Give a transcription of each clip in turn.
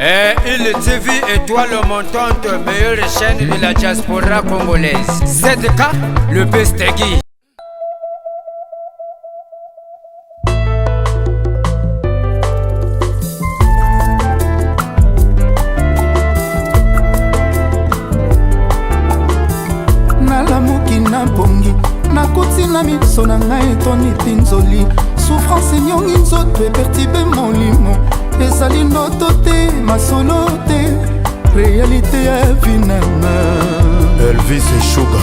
Et il TV étoile montante, meilleure chaîne de la diaspora congolaise. ZK, le Bestegui. Nalamuki na bongi, nakuti na miso na ngai etoni tinzoli. Souffrance enyongi nzoto epertibe molimo. Ezali ndoto te, masolo te, réalité ya vinanga. Elvis et Sugar,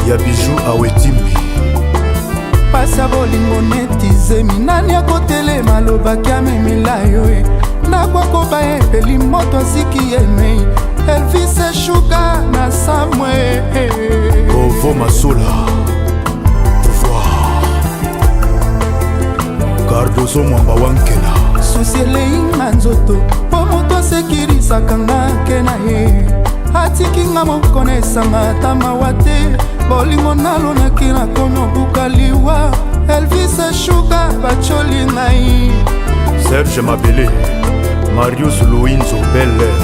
ya bijou awetimbi. Pasi ya bolingo netizemi, nani akotelema alobaki amemila yo e. Nakwakoba epeli moto aziki yemei. Elvis et Sugar na samwe. Ovo Masola, pouvoir. Cardozo mwamba wankela. Susi eleinga nzoto, po moto asekirisaka nga ke na ye. Atiki nga mokonesanga ta mawa te. Bolingo nalonaki nakomi obuka liwa. Elvis et Sugar bacholi ngai. Serge Mabele, Marius Louinzo, Bel Air.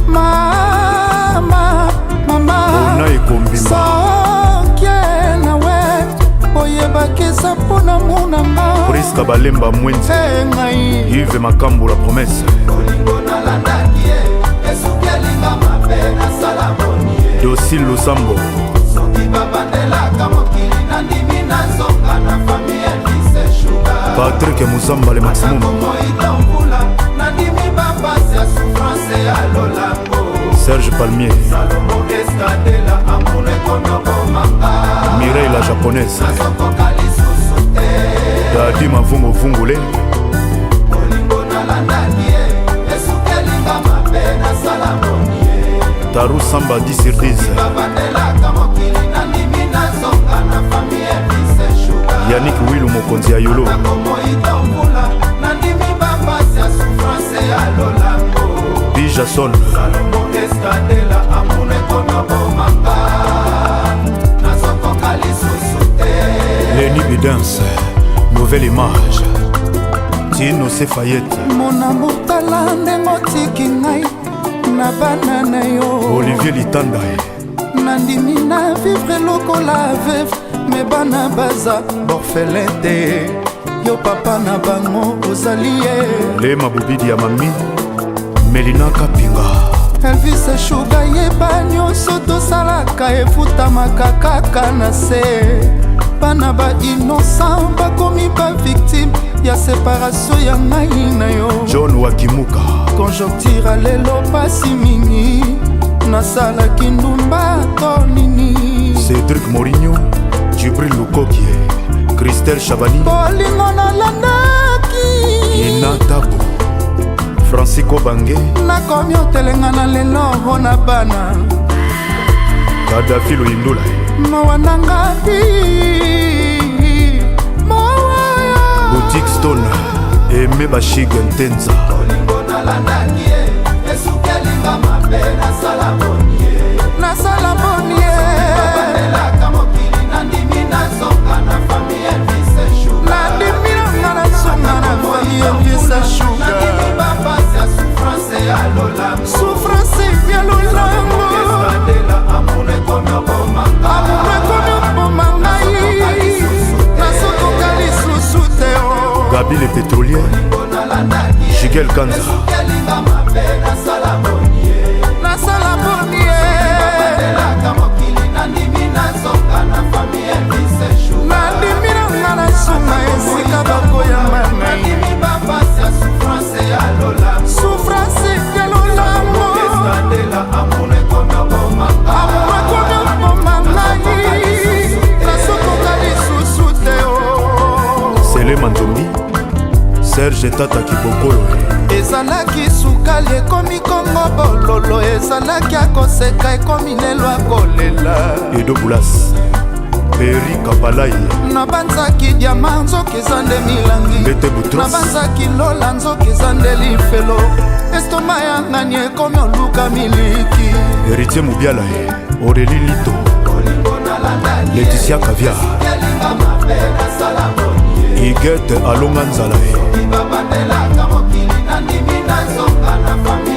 Mama, Ona ekombima. sokie nawe oyebaki eza mpona monanga. Priska Balemba Mwenzi, ngai Yves Makambo la promesse. bolingo nalandaki ye esuki elinga mabe nasala boni ye. Docile Losambo, soki babandelaka mokili nandimi nazonga na fami Elvis et Sugar. Patrick Muzamba le maximum. moita mbula nandimi bapasi ya souffrance ya lolango. Serge Palmier, Salomo Escadela amune konokomanga. Mireille la japonaise, nazokoka lisusu te. Dadi Mavungo Vungule, bolingo nalandaki ye esuki elinga mabe nasala boni ye. Taru Samba 10 sur 10, babandelaka mokili nandimi nazonga na fami Elvis et Sugar. Yannick Wilu Mokonzi ya Yolo, nakomoita mbula nandimi bapasi ya souffrance ya lolango. Bijason, Salomo Escadela amune konokomanga. nazokoka lisusu te. Lenny Bidance, nouvelle image, Tino Sefayette, mon amour tala ndenge otiki ngai na bana na yo. Olivier Litandae, nandimi na vivre lokola veuve, me bana baza borfelin te. Yo papa na bango ozali ye. Lema Bubidi ya Mami, Melina Kapinga, Elvis et Sugar yeba nyonso tosalaka efutamaka kaka na se. Bana ba innocent bakomi ba victime ya séparation ya ngai na yo. John Wakimuka, Conjoncture lelo pasi mingi, nasalaki ndumba to nini. Cédric Morinho, Djibril Lukokie, Christelle Chabani, bolingo nalandaki Ina Tabo, Francisco Bange, nakomi otelenga na lelo mpo na bana. Gaddafi Loindula, mawa nangapi mawaya. Boutique Stone, Aimé Bashig Ntenza, bolingo nalandaki ye esuki elinga mabe nasala boni ye. nasala boni ye. babandelaka mokili nandimi nazonga na fami Elvis et Sugar. nandimi nanga nazonga na fami Elvis et Sugar. nandimi bapasi ya souffrance ya lolango. souffrance ya lolango. escadela amune konokomanga. amune konokomanga ye. nazokoka lisusu te o. Gabi le pétrolier, Jigel Kanza, nasala boni ye. nandimi nanga nazonga esika bakoyamba ngai. souffrance ya lolango. amune konokomanga ngai. nazokoka lisusu te o. Sele Manzombi, Serge Tata Kibokolo, ezalaki sukali ekomi kongo bololo. ezalaki akoseka ekomi lelo akolela. Edo Boulas, Peri Kapalai, nabanzaki diama nzoki eza nde milangi. Mbete Boutros, nabanzaki lola nzoki eza nde lifelo. estoma ya ngani ekomi oluka miliki. Héritier Moubiala, Aurélie Lito, Laetitia Kavia, Igete Alonga Nzala, babandelaka mokili nandimi nazonga na fami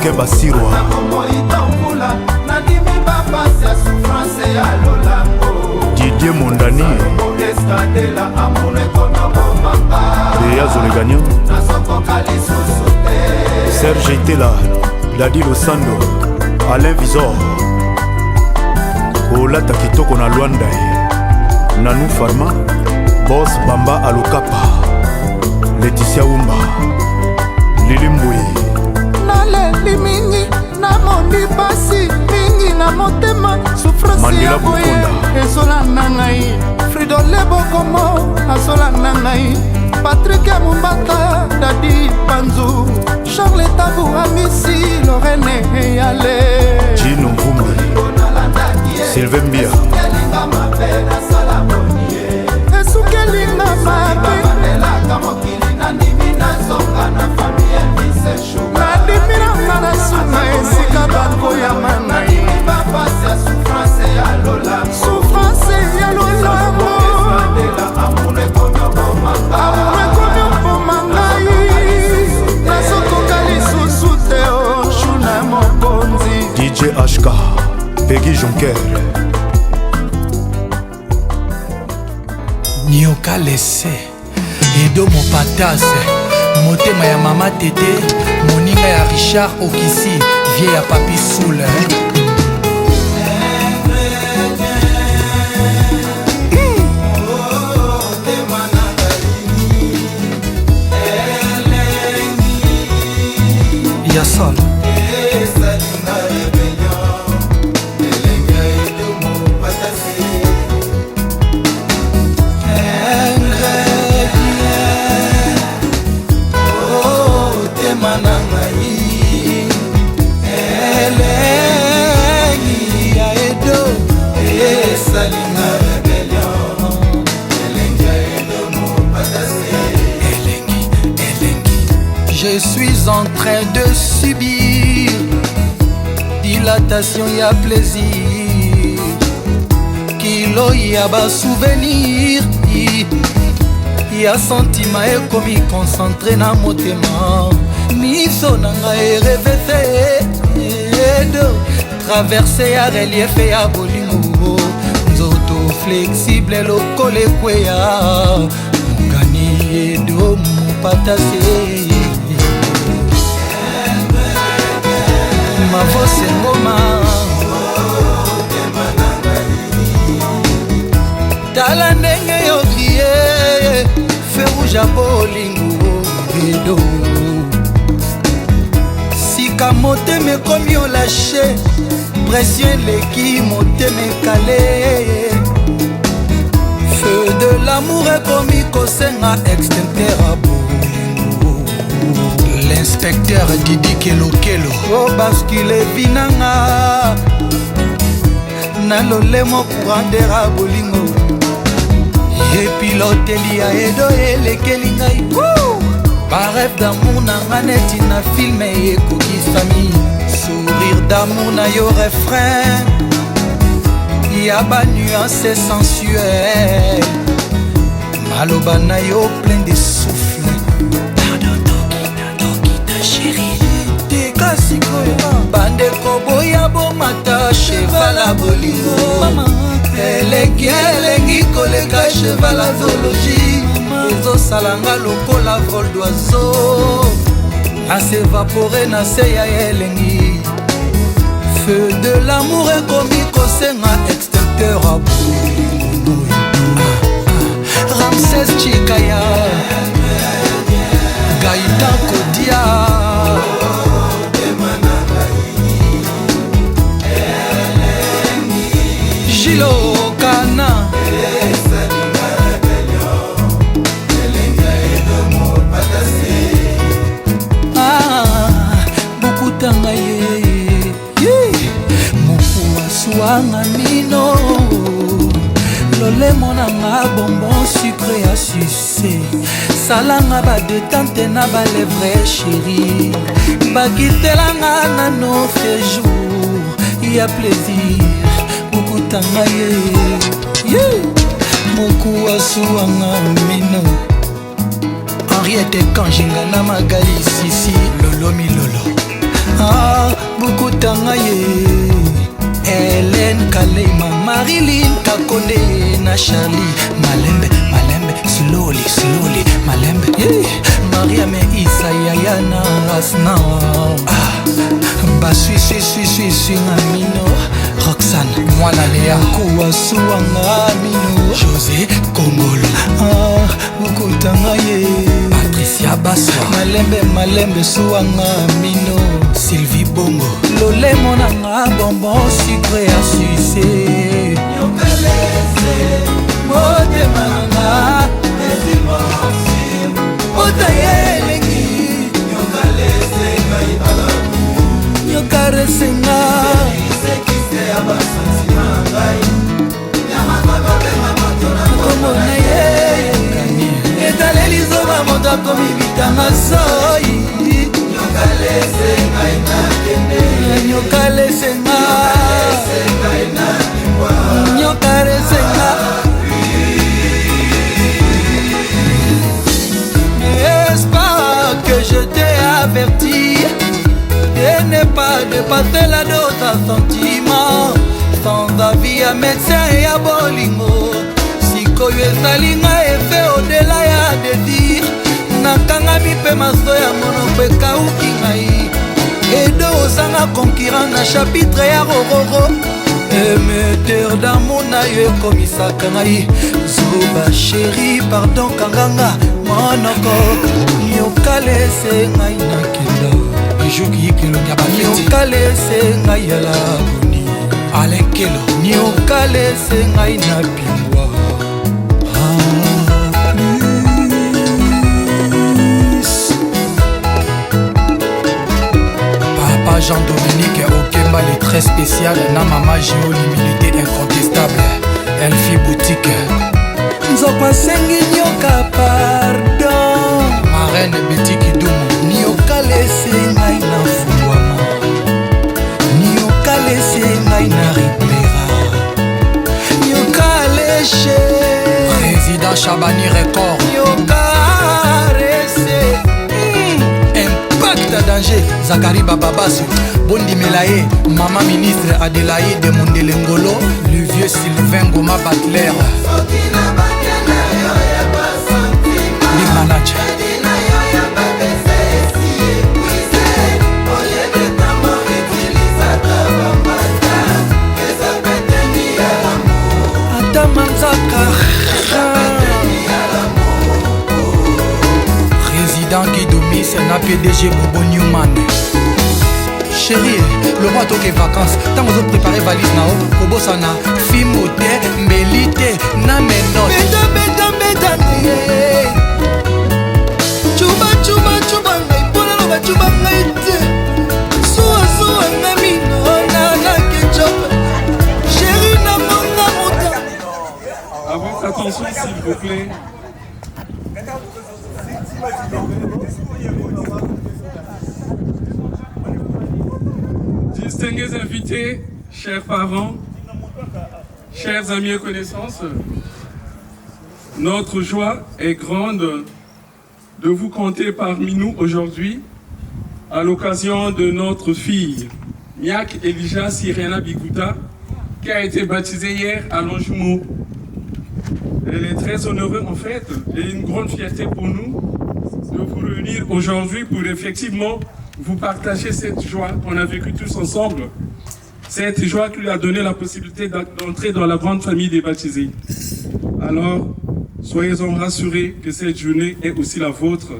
Mike Basirwa nakomoitambula nandimi bapasi ya souffrance ya lolango Didier Mondani eskadela amour ekonokomanga Léa Zolegagnon nasokoka lisusu te Serge Itela Dadi Losando Alain Visor kolata kitoko na Luanda Nanou Farma Boss Bamba Alokapa Laetitia Wumba Lili Mbui naleli mingi namondi pasi mingi na motema souffrance ya boye ezolanda ngai Fridole Bokomo azolanda ngai Patrick Mumbata Dadi Panzu Charles Tabu Amisi Lorene Eyale Gino Mvumbi Sylvain Mbia esukelinga mabe nadimiranga na suna esika bakoyama ngai souffrance ya lolango amour ekomi opoma ngai nazokoka lisusu te oshuna mokonzi DJ HK Peggy Jonker Nyoka lese Edo Mopatase motema ya mama Tete moninga ya Richard Okisi vie ya Papi Soul ya sol Je suis en train de subir dilatation ya plaisir kilo ya ba souvenir ya sentiment ekomi concentré na motema miso nanga erevete edo traverse ya relief ya bolingo nzoto flexible lokole kweya mongani edo mopatase mavose ngoma tala ndenge yokrie fe rouge bolingo edo sika motema ekomi olashe pression eleki motema ekale feu de l'amour ekomi kosenga extincteur a bolingo l'inspecteur Didi Kelokelo o baskile vinanga na lolemo courandera bolingo epiloteli ya edo elekeli ngai barêve d'amour nanga neti na filme ekokisami sourire d'amour na yo refrain ya banuance sensuelle maloba na yo plein de souffle bandeko boya bomata cheval a bolingo elengi koleka cheval a zoologie ezosalanga lokola vol d'oiseau asevapore na se ya elengi feu de l'amour ekomi kosenga extincteur a bolingo Ramses Chikaya Gaïta Kodia Gilo Kana Bukutanga ye Mukuwa suanga mino lolemo nanga bonbon sucre ya sucé salanga badetante na balevre chéri bakitelanga nano séjour ya plaisir bukutanga ye moku asuwanga mino Henriette Kanjinga na Magali Sisi lolo milolo Marilyn Kakonde na Charlie Malembe, Malembe, slowly, slowly Malembe, Maria me Isa Yayana Asna Basui Ngamino Roxane Mwana Lea Kuwa Suanga Mino José Kongolo Mukutanga ye Patricia Baswa Malembe Malembe Suanga Mino Sylvie Bongo Lolé Monanga Bonbon sucré à sucer Yokalese Mote Mananga Mesi Morsi Mota Yelengi Yokalese Ngai Alamu Yokalese Ngai Sekise Abasansi Mangai Yamaka Benga Matona Komona Ye Etaleli Zoba Monta Komi Bitanga Soi Yokalese Ngai Nakende Yokalese Ngai Nakende Yokalese Ngai N'est-ce pas que je t'ai averti de ne pas dépasser la dose à sentiment sans avis à médecin et à bolingo sikoyo esalinga efe au-delà ya désir nakangami mpe maso ya monoko ekauki ngai edo ozanga concurrent na chapitre ya rororo émetteur d'amour na yo ekomisaka ngai zoba chéri pardon kanganga monoko yokalese ngai nakenda yokalese ngai ya laboni alenkelo yokalese ngai na pimbwa Papa Jean-Dominique Okemba le très spécial na mama Géo l'humilité incontestable Elfie Boutique Nzokwa sengi nyoka pardon Marraine Betty Kidumu Niokalese ngai na fungwama Niokalese ngai na riplera Niokalese Président Chabani Record Niokalese Impact à danger Zakari Bababasu Bondi Melaye Maman ministre Adélaïde Mondelengolo Le vieux Sylvain Goma Batler Big Manager Président Guidoumi, c'est un PDG Bobo Newman. Chérie, le roi toque vacances. Tant que vous préparez valise nao, Kobosana, Fimote, Mbelite, Nameno. Beda, Chuba, ngai, pona loba chuba ngai te. Soa, ngami, na ketchup. Chérie, na monga mota. À votre attention, s'il vous plaît. Distingués invités, chers parents, chers amis et connaissances, notre joie est grande de vous compter parmi nous aujourd'hui à l'occasion de notre fille, Miak Elijah Sirena Bikuta, qui a été baptisée hier à Longjumeau. Elle est très honorée en fait et une grande fierté pour nous de vous réunir aujourd'hui pour effectivement vous partager cette joie qu'on a vécue tous ensemble. Cette joie qui lui a donné la possibilité d'entrer dans la grande famille des baptisés. Alors, soyez-en rassurés que cette journée est aussi la vôtre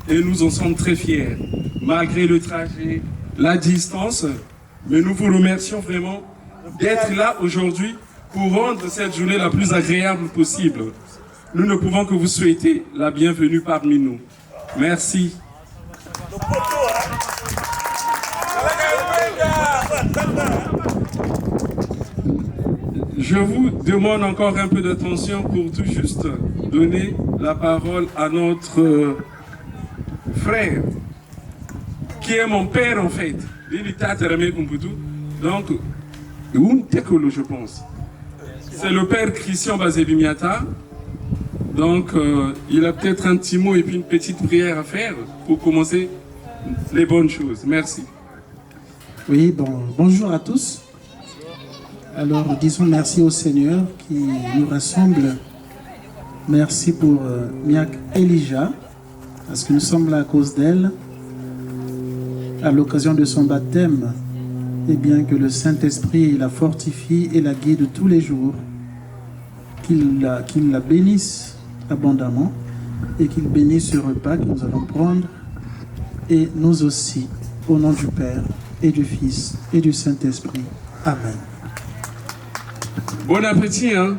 et nous en sommes très fiers. Malgré le trajet, la distance, mais nous vous remercions vraiment d'être là aujourd'hui pour rendre cette journée la plus agréable possible. Nous ne pouvons que vous souhaiter la bienvenue parmi nous. Merci. Je vous demande encore un peu d'attention pour tout juste donner la parole à notre frère, qui est mon père en fait. Donc, je pense. C'est le père Christian Bazebimiata. Donc, il a peut-être un petit mot et puis une petite prière à faire pour commencer les bonnes choses. Merci. Oui, bonjour à tous. Alors disons merci au Seigneur qui nous rassemble. Merci pour Miak Elijah, parce que nous sommes là à cause d'elle, à l'occasion de son baptême, et bien que le Saint-Esprit la fortifie et la guide tous les jours, qu'il la bénisse abondamment et qu'il bénisse ce repas que nous allons prendre, et nous aussi, au nom du Père et du Fils et du Saint-Esprit. Amen. Bon appétit, hein?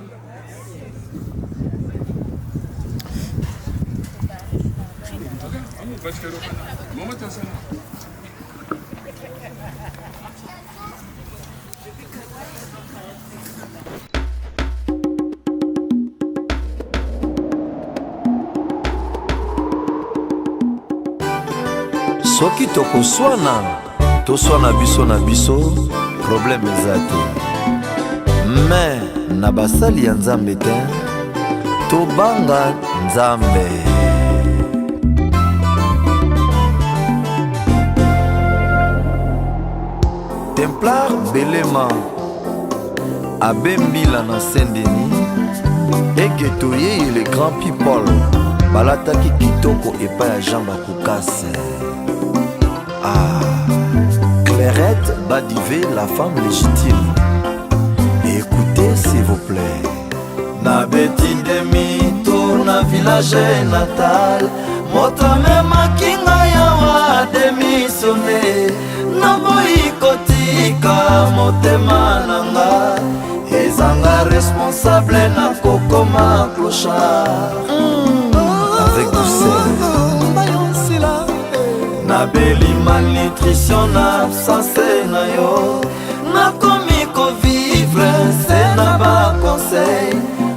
soki tokoswana toswana biso na biso problème eza te me na basali ya nzambe te tobanga nzambe Templar Belema abembila na Saint-Denis eke toyei le grand people balataki kitoko epai ya Jean Bakukase. Clairette Badivé, la femme légitime. Écoutez s'il vous plaît. Na beti demi tour na village natal motame makinga yawa démissionné na boyi kotika motema nanga ezanga responsable na kokoma clochard avec douceur na beli malnutrition na absence na yo nakomi kovivre se na baconseil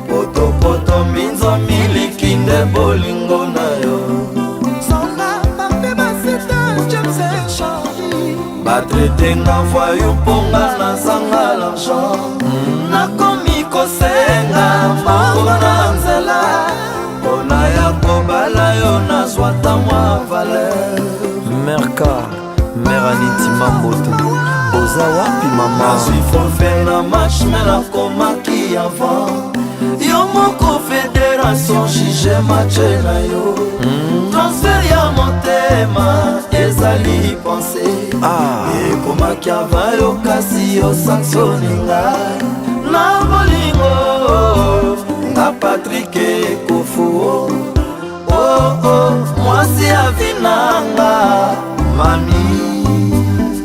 potopoto minzo miliki nde bolingo na yo batraite nga voyo mponga nazanga l'argent nakomi kosenga moko na nzela mpona ya kobala yo nazwata mwa valeur merka meraniti mamboto oza wapi mama nazwi forfait na match me nakomaki avant yo moko fédération juge matche na yo transfer ya motema ezali pensé ekomaki avant yo kasi yo sanctionne ngai na bolingo nga Patrick Ekofu mwasi avinanga mami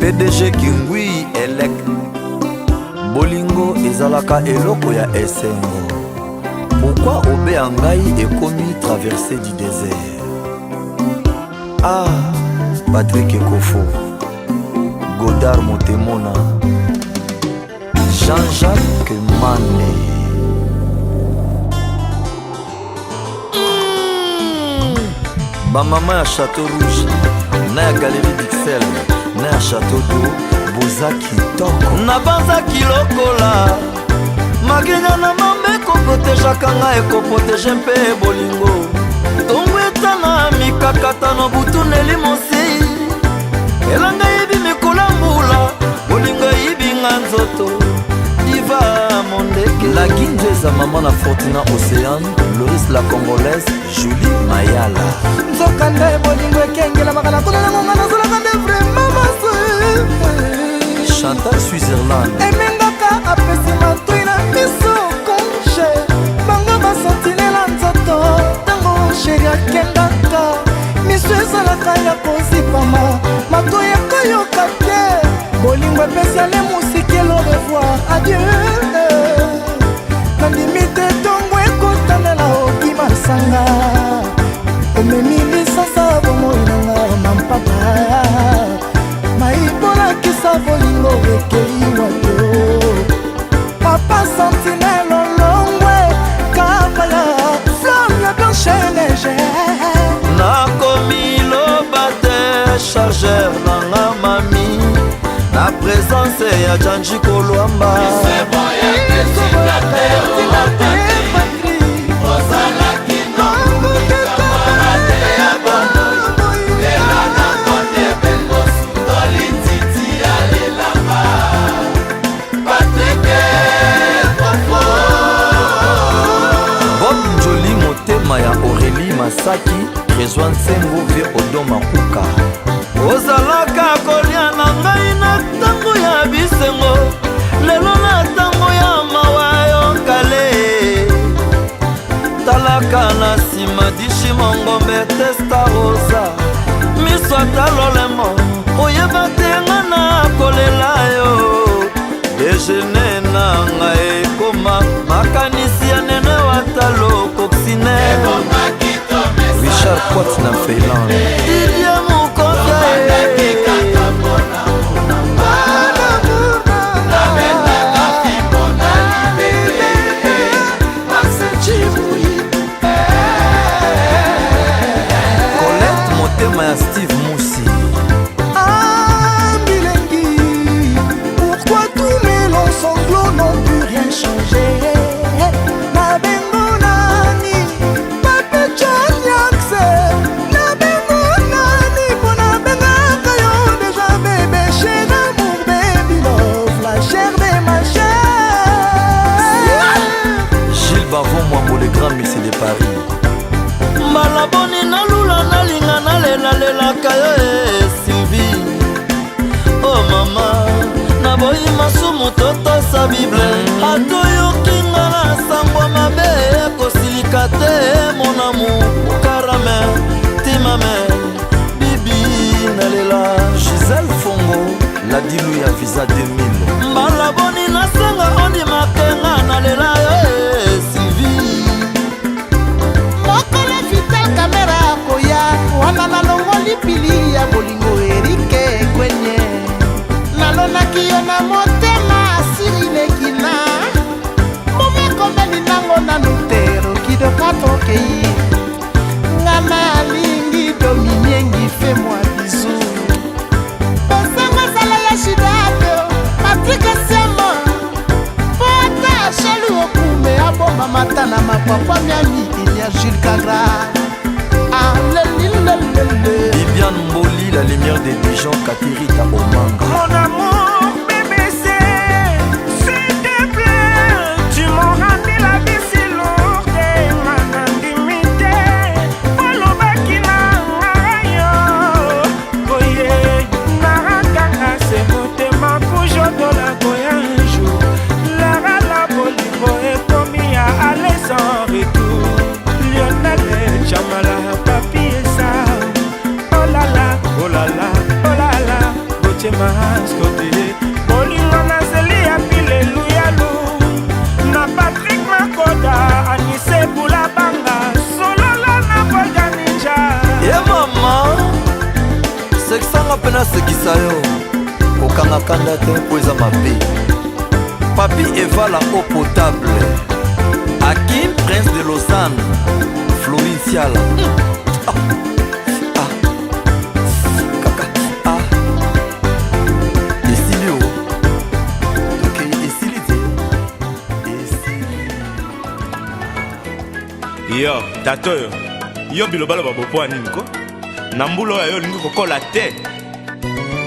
PDG Kingui elek bolingo ezalaka eloko ya esengo pourquoi obe ya ngai ekomi traversée du désert Patrick Ekofu Godard Motemona Jean-Jacques Mané bamama ya Château Rouge na ya Galerie d'Ixelles na ya Château d'Eau bozaki toko nabanzaki lokola magenya na mambe kopotejaka ngai ekopotege mpe bolingo tongo etana mikakatano butuneli mosi elanga yibi mikola mbula bolingo yibinga nzoto diva mondeke la guindeza mama na Fortuna Océane Loris la Congolaise Julie Mayala nzoka nde bolingo ekengela makala tolala ngonga nazolaka nde vraiment maso Chantal Switzerland emengaka apesi matui na miso konche bango basantinela nzoto ntango sheri akendaka miso ezalaka ya kozipama matoi ekoyoka te bolingo epesi ale musikelo revoir adieu nandimi te ntongo ekotanela okima sanga omemi lisasa bomoi nanga mampapa maibolakisa bolingo ekei wato papa sentinelle olongwe kabala flamme ya blanche neige nakomi loba te chargeur nanga mami na présence ya Janji Kolwamba Patrick kuka ozalaka kolia na ngai na ntango ya bisengo lelo na ntango ya mawa yo kale talaka na nsima dishi mongombe testa rosa miso ata lolemo oyeba te nga na kolela yo dejene na ngai ekoma makanisi ya nene watalo koksine Richard Quat na Finlande Didier Mukonza Colette motema ya Steve Moussi. Ah Bilengi, pourquoi tous mes longs sanglots n'ont plus rien changé? Na bengo nani, pape chanyakse. Na bengo nani, pona benga kayo déjà bébé cher amour baby love, la chair de ma chair. Gilles Bavon Mwambo le grand messie de Paris. Malaboni na lula na linga na lela lela kayo Sylvie. Oh mama, na boyi masumu toto sa Bible. Ato yokinga na sangwa mabe kosilika te mon amour. Karame, timame, bibi na lela. Gisèle Fongo, la dilu ya visa 2000. Malaboni na sanga ondi makenga na lela Sylvie. Mokolo vital kamera koya wana nalongoli pili ya bolingo erike kwenye nalonaki yo na motema asirilekina momekombeli nango nanu tero kidoka tokei ngana alingi dominiengi fe mwa bizu pesango zala ya shidato patrika sema pota shalu okume abomba mata na mapapa miami ya Jules Cagra. Ah, Viviane Mboli, la lumière des Dijon, Katirita Omanga. Mon amour, bébé, s'il te plaît, tu m'as rendu la vie si lourde et mon intimité. Polo bakina yo, boye, narakanga se motema kujo de la goya un jour. Lara la bolingo et commis à aller sans retour. Lionel Chamala, papi et ça. Oh la la, oh la la, oh la la. Boche mascoté. Bolingo na zeli ya pile luyalo. Na Patrick Makoda, Anisse Boula Banga. Solo la na Bolga Ninja. Yeah mama, seksanga pena sekisa yo. Kokanga kanda te poeza mabe. Papi Eva la eau potable. Hakim Prince de Lausanne. Florine Siala. Kaka. Esilio. Ok, esilite. Yo, tato yo. Yo bilobalo babopo anini ko? Na mbulo yo lingi kokola te.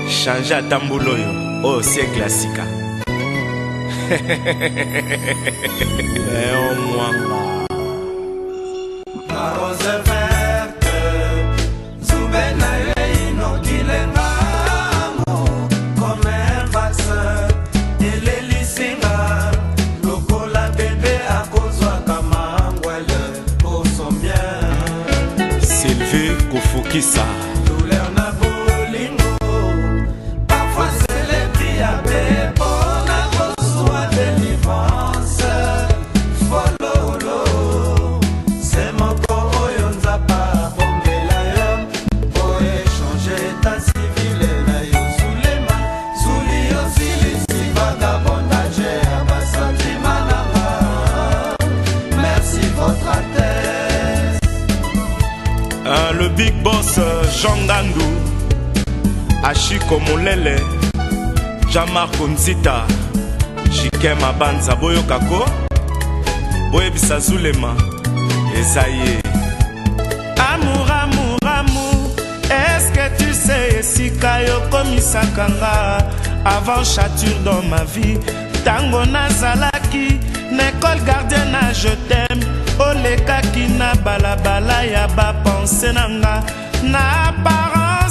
Changer ata mbulo yo. Oh, c'est classique. Léon Mwanga. La rose verte, Zoubena inokilenga comme un vaccin, et les lisinga, lokola bébé à cause de Kamangwele, pour son bien. Sylvie Koufokissa. Douleur na bolingo, parfois c'est les prix à paix, on a besoin de délivrance. Follow, c'est mon corps, on n'a pas bombé la yo, pour échanger ta civile, la yo, sous les mains, sous les yeux, si vagabondage, abasati manama. Merci votre atteste. Le big boss Jean Gandou. Ashiko Molele. Jean-Marc Nzita. Jikem Abanza Boyo Kako. Boye Bisazulema. Esaye. Amour, amour, amour. Est-ce que tu sais si Kayo komisakanga avant chature dans ma vie? Tango Nazalaki. N'école gardienne je t'aime. Oleka ki na balabala ya ba pense nanga. Na parent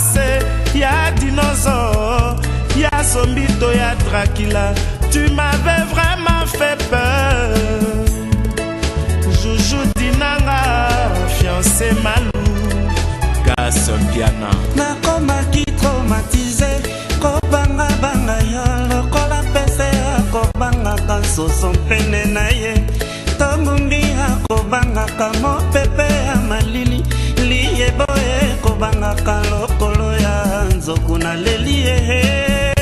moto ya Dracula. Tu m'avais vraiment fait peur. Joujou Dinanga, fiancé Malou, Gas Piana. Nakomaki traumatisé, kobanga banga yo lokola pese akobangaka nsoso pene na ye. Tombumbi akobangaka mopepe ya malili, liyeboye kobangaka lokolo ya nzoku na leli ye.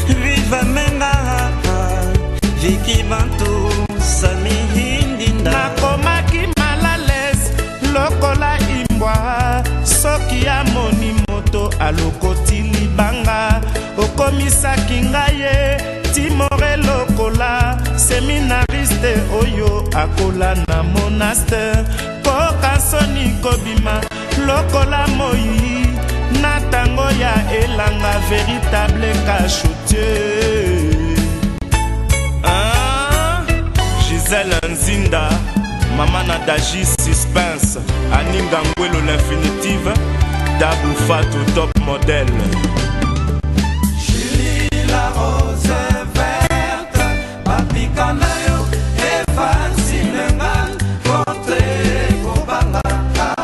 Viva menga Viki Bantu Sami Hindinda. Nakomaki malales lokola imbwa, soki ya moni moto alokoti libanga. Okomisaki ngaye Timore lokola seminariste oyo akola na monaster. Kokasoni kobima lokola moi na tango ya elanga véritable cachotier. Gisèle Nzinda, Maman Nadaji Suspense, Aninga Ngwelo l'infinitive, Dabou Fatou top modèle. Julie la rose verte, Papi Kanayo, Evan Sinengan, Contre Kobangaka.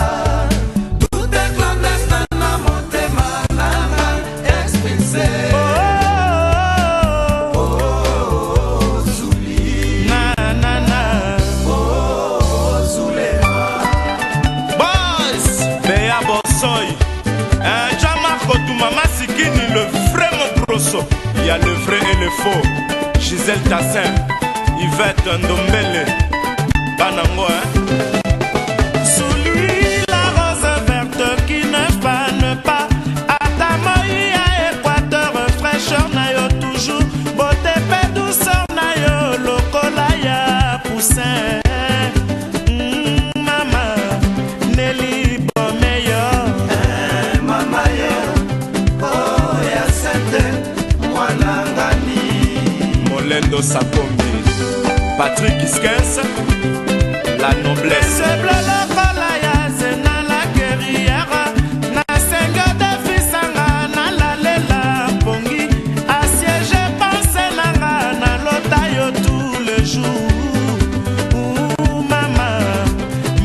Tout est clandestin na motema nanga expulsé. Il y a le vrai et le faux. Gisèle Tassin, Yvette Ndombele, Banango, Sous lui, la rose verte qui ne fane pas. Atamoï à Équateur, fraîcheur nayo toujours. Beauté, paix, douceur nayo, lokola ya poussin. Mama, Nelly, bon meilleur. Mama yo, oh ya sente. Molendo Sakombi, Patrick Iskens, la noblesse. Ce bleu lokola ya zena la guerrière. Na senga de fisanga na la lela pongi. Assiégé pense nanga na lota yo tous les jours. Mama,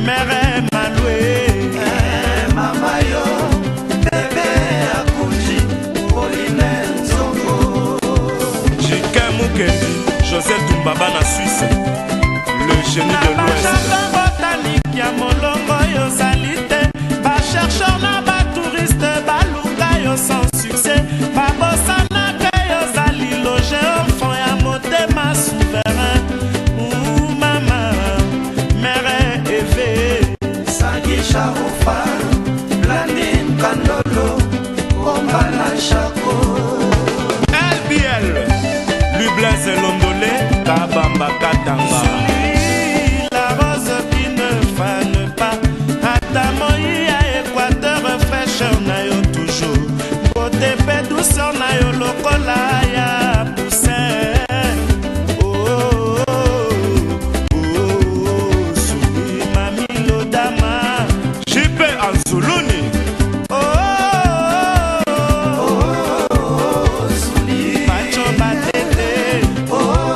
mère maloué. Mama yo, bébé akuji, Pauline Nzongo. Jiken Mukendi, José Tumbaba na Suisse, le génie de l'Ouest. Botanique ya molongo yo salite, ba chercheur na ba touriste baluka yo sans succès, ba bosana ke yo sali loge enfant ya motema souverain. Mama, mère Eve, Sagi Charoufa, Blandine Kandolo, Kombala Chako. LBL, Lublaise Londolé, Kabamba Katanga. La rose qui ne fane pas. Atamoï à Équateur, fraîcheur nayo toujours. Beauté, paix, douceur nayo lokola ya poussin. Oh, oh, oh, oh, Souli Mami Lodama. JP Anzuluni. Oh, oh, oh, oh, Souli Pacho Batete. Oh,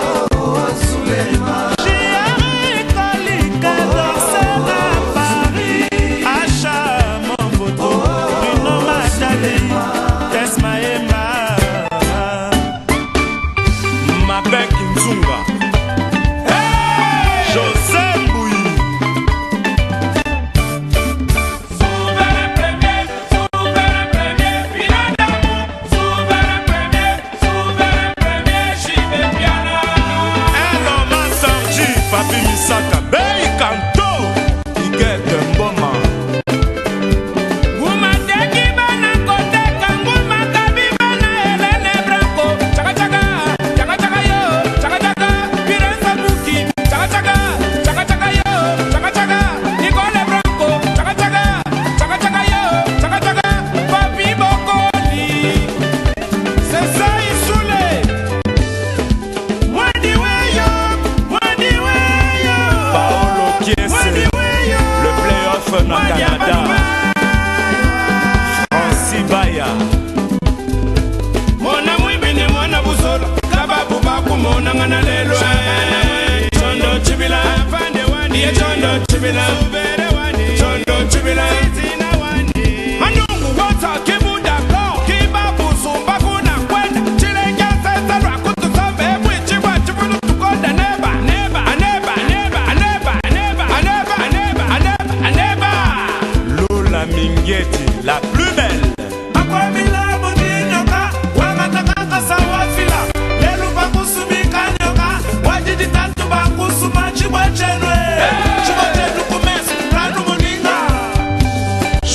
La plus belle.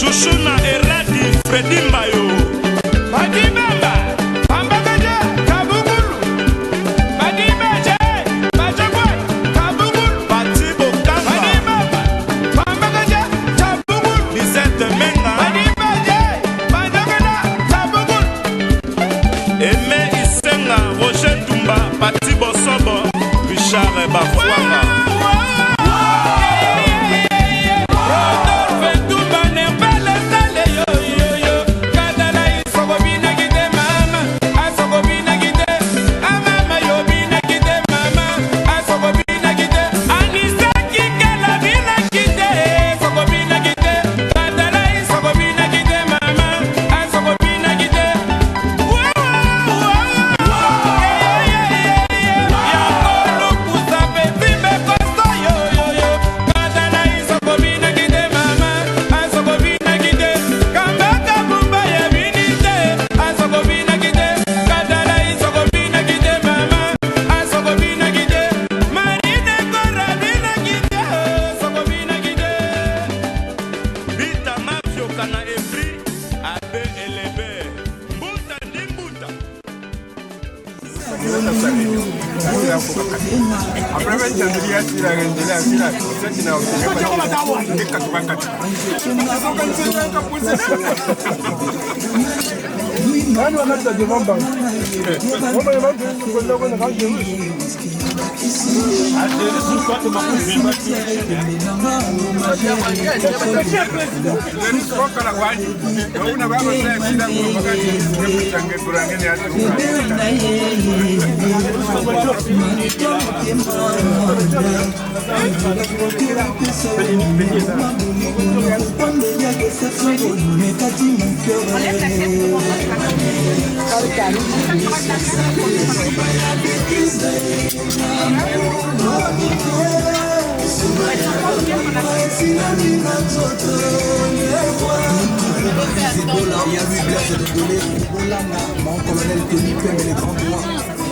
Chouchouna et Radi, Freddy Mbayo. Badibamba, Pambagaja, Kabugulu. Badibaje, Bajagwa, Kabugulu. Batibo Kamba. Badibamba, Pambagaja, Kabugulu. Lisette Menga. Badibaje, Bajagada, Kabugulu. Aimé Isenga, Roger Tumba, Batibo Sobo, Richard Bafouanga.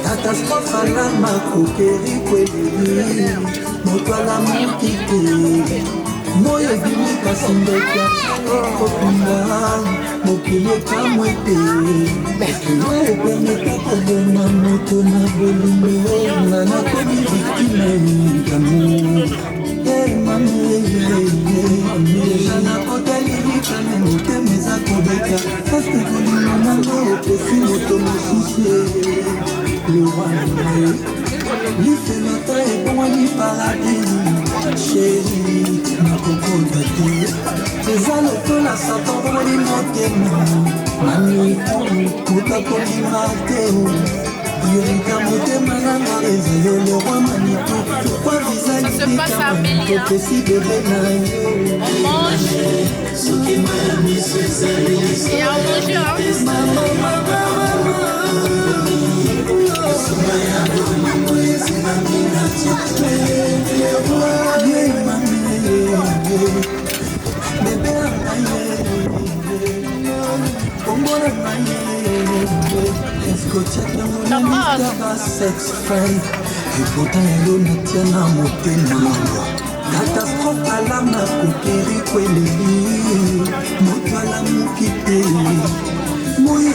Catastrophe à la makokeri kweli moto ala mokite moyo ebimi kasi ndeka kopinga mokili ekamwete mokili ekomeka koboma moto na bolingo nga nakomi viktime damour deja nakotali likame motema eza kobeka paske kolinga nango opesi moto mosusu le roi l'iffe matin et pour moi paradis chérie ma cocotte c'est ça le peu la satan pour moi motema mami kuta kolimrateo Yorika motema nanga rezelo le roi manito pourquoi visage si bébé na yo on mange et à manger catastrophe alama kokeri kweleli moto alamuki te moyo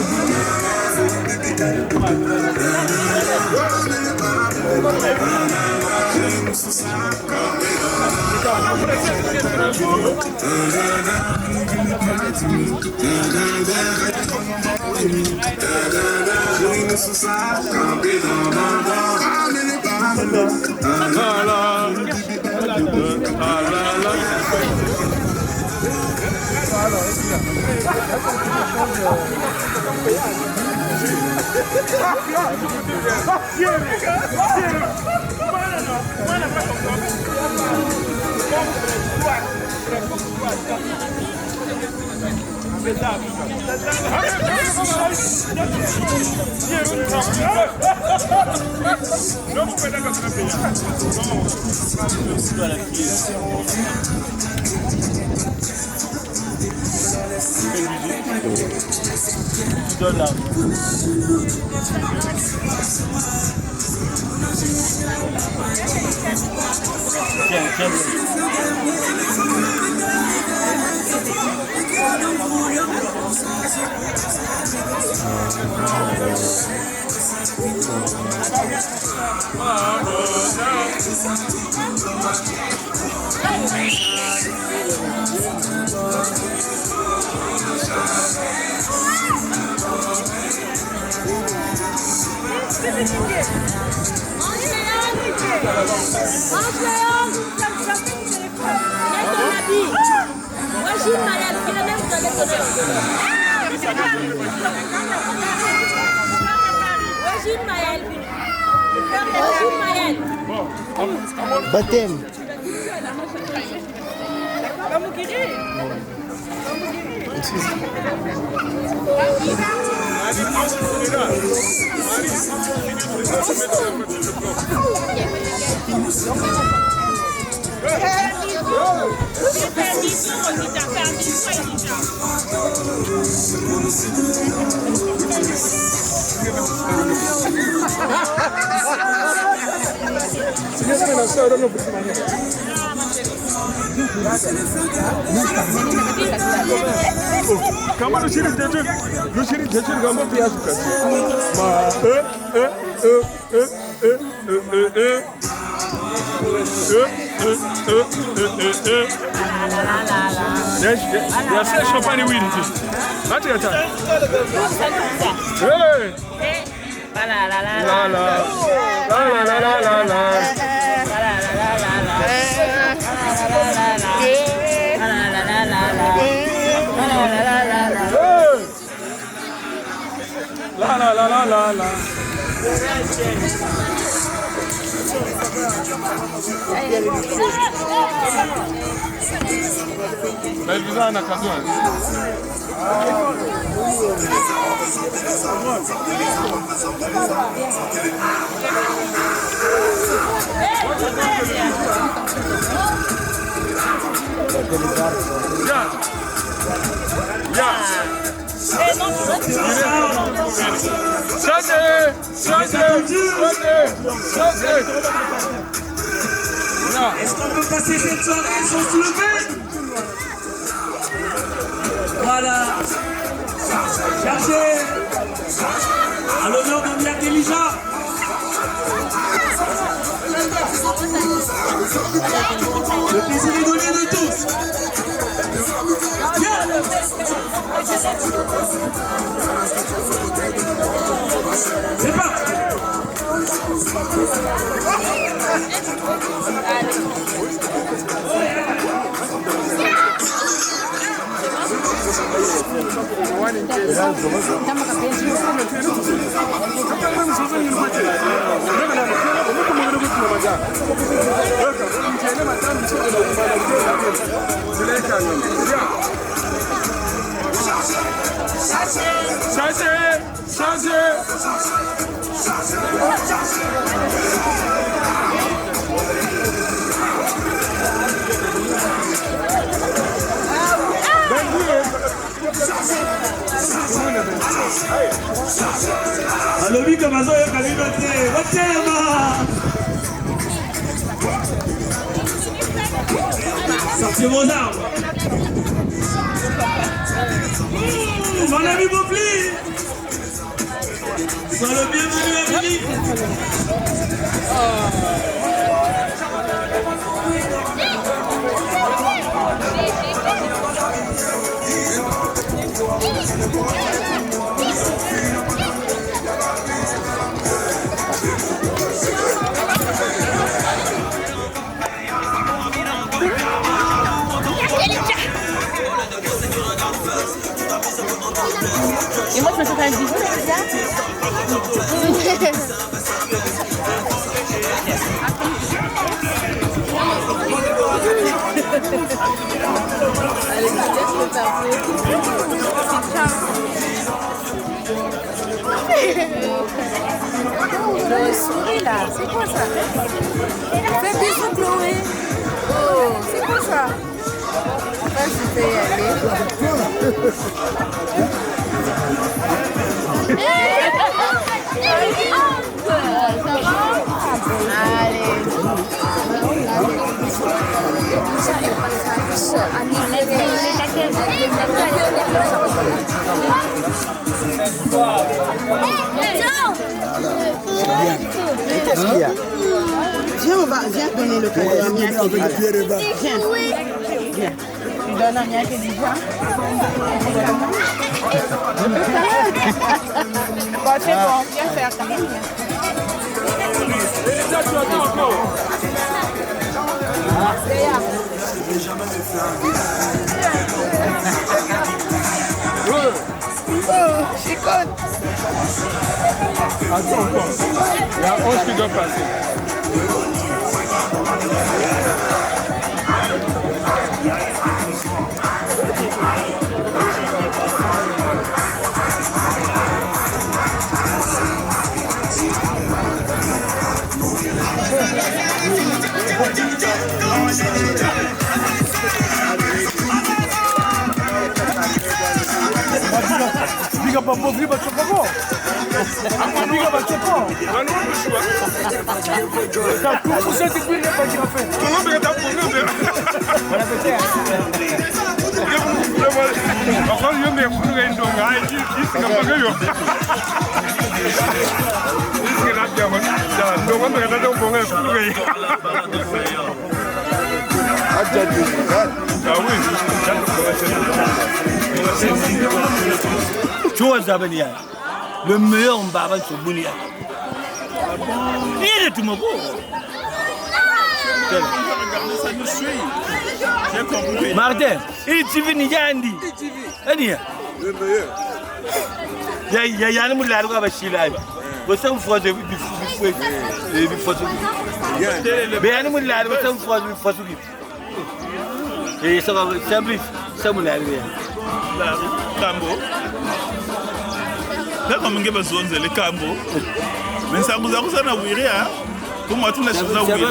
Baptême. Kama nushiri tetu gamba pia sukasi. Ya se champagne wili tu. Mati ya ta. Hey. La la la la la la la la la la. La la la la la la. Melvizana kazwa. Est-ce qu'on peut passer cette soirée sans se lever? Voilà. Cherchez à l'honneur de Miak Elija. Le plaisir est donné de tous. C'est parti. alobi ka bazoyoka bino te botema sortir vos armes. Mon ami Bopli, sois le bienvenu à Billy. Et moi je me sens un bisou là. souris là, c'est quoi ça? Fais bisous Chloé. Oh, c'est quoi ça? Après je peux y aller. Qu'est-ce qu'il y a? Viens donner le cadeau à Mia Kedija. Viens. Tu donnes à Mia Kedija. Bon, c'est bon, viens faire ta main. Oh, chicote. Attends, il y a 11 qui doivent passer. Liga pra povo, liga pra povo. Liga pra povo. Tá tudo certo que ele vai tirar frente. Tu não vai dar por não ver. Agora eu me acudo ainda ngai, isso que não paga eu. Isso que não tinha, mas já não quando eu não vou ganhar tudo aí. Tu vois Zabania, le meilleur Mbaba sur Bounia. Il est tout mon beau. Martin, il est TV Niyandi. Ania. Le meilleur. Il y a un moulin à Bachila. Vous savez, vous faites des fouets. Mais un moulin à Bachila. Et ça va simple, ça me l'a arrivé. Cambo. Là, comme on a besoin de les Cambo. Mais ça vous a oublié, hein? Pour moi, tout le monde a oublié.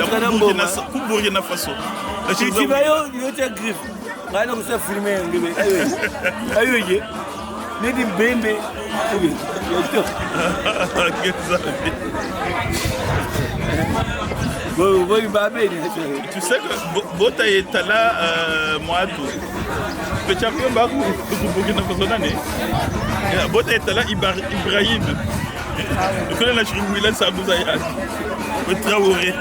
Pour Burkina Faso. Si tu vas y aller, griffe. Là, on s'est filmé. Aïe, mais des bébés. Tu sais que Bota est là, moi, tout. Petit peu, Burkina Faso, Bota est là, Ibrahim. Tu connais la chirurgie, là, ça vous a eu. Le Traoré.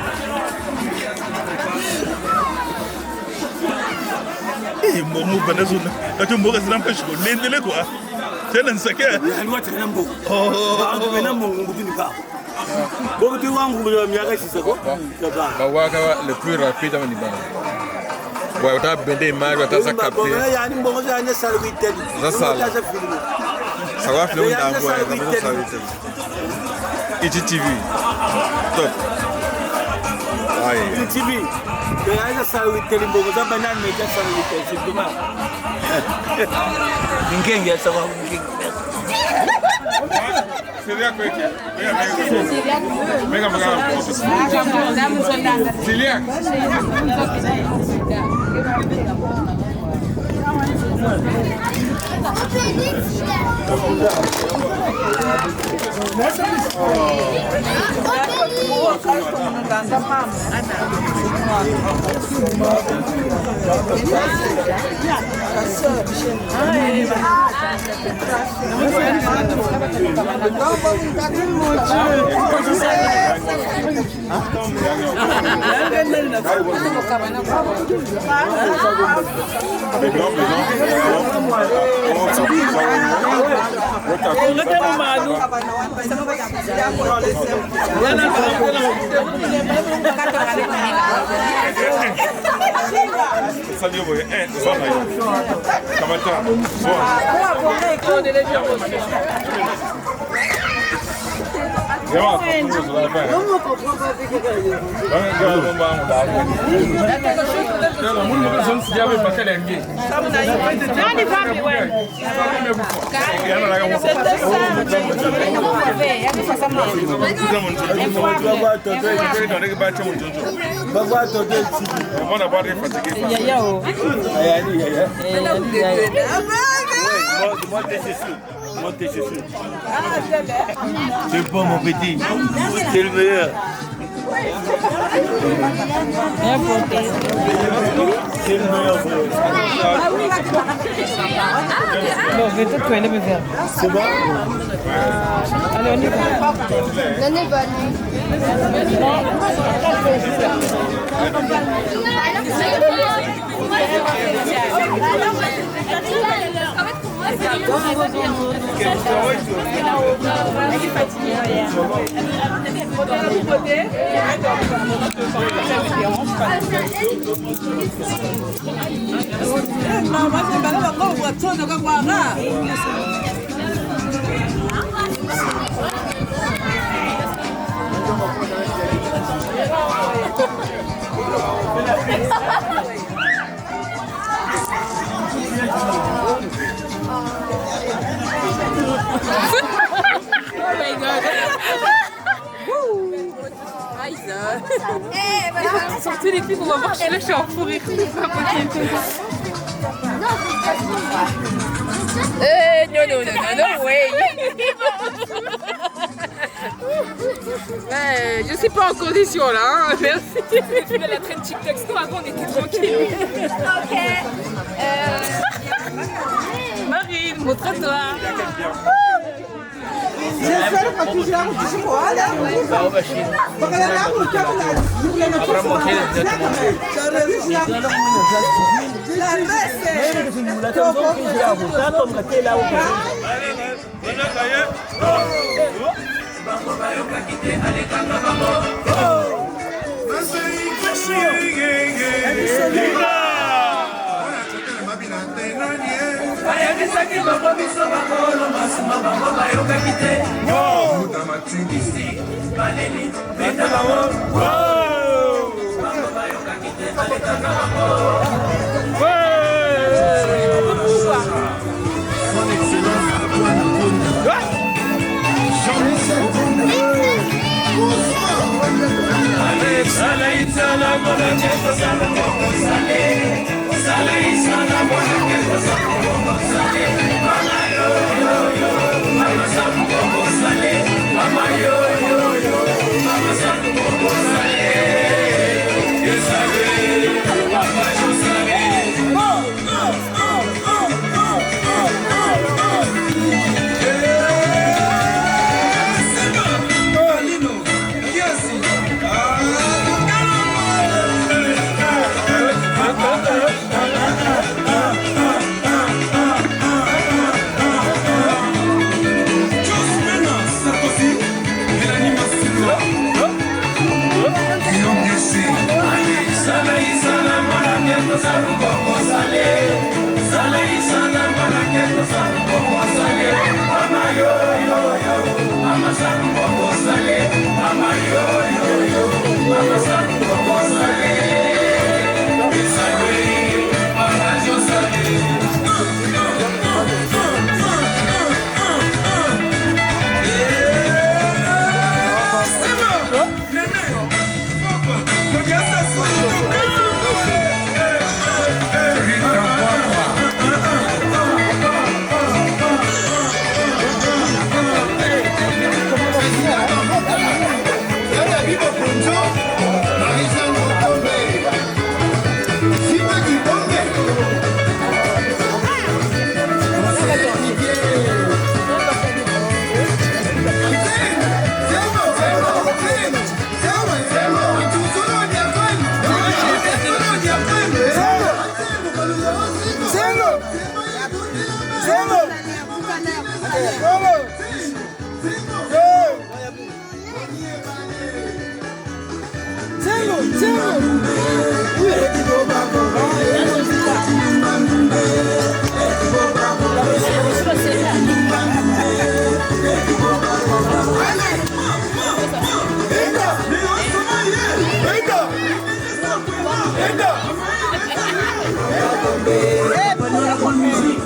Eh, mon mot, pas d'azona. Quand tu me vois, c'est l'empêche. L'indélé, quoi. C'est un saké. Oh, le plus rapide dans Liban. Ouais, tu as bendé mal, tu as capté. Ça va filmer d'envoi, IGTV. Top. IGTV. Il y a un salon de téléphone, ça va pas mettre ça salon de téléphone. N'importe ça va. C'est bien quoi qui? mauvais. C'est bon mon petit, c'est le meilleur. C'est le meilleur. Bon, je vais peut-être aller me faire. C'est bon? Allez, on y va. Donnez bonne Oh my god. Sortez les filles, on va voir, je suis en fou rire. Non, way. Je suis pas en condition là, hein. Merci. Tu fais la traîne TikTok, sinon avant on était tranquille. Ok. Marine, montre-toi. bayebisaki bango biso bakolo masuma bango bayokaki te muta matindisi baleli beta bango bango bayokaki te balekaka bango son excellence Antoine Ponda Jean-Michel Salaïsala monake kosala moko sale Salaïsala monake kosala moko sale Mama yo yo yo Mama sabu moko sale Mama yo yo yo Mama sabu moko sale Yesale Mama yo sale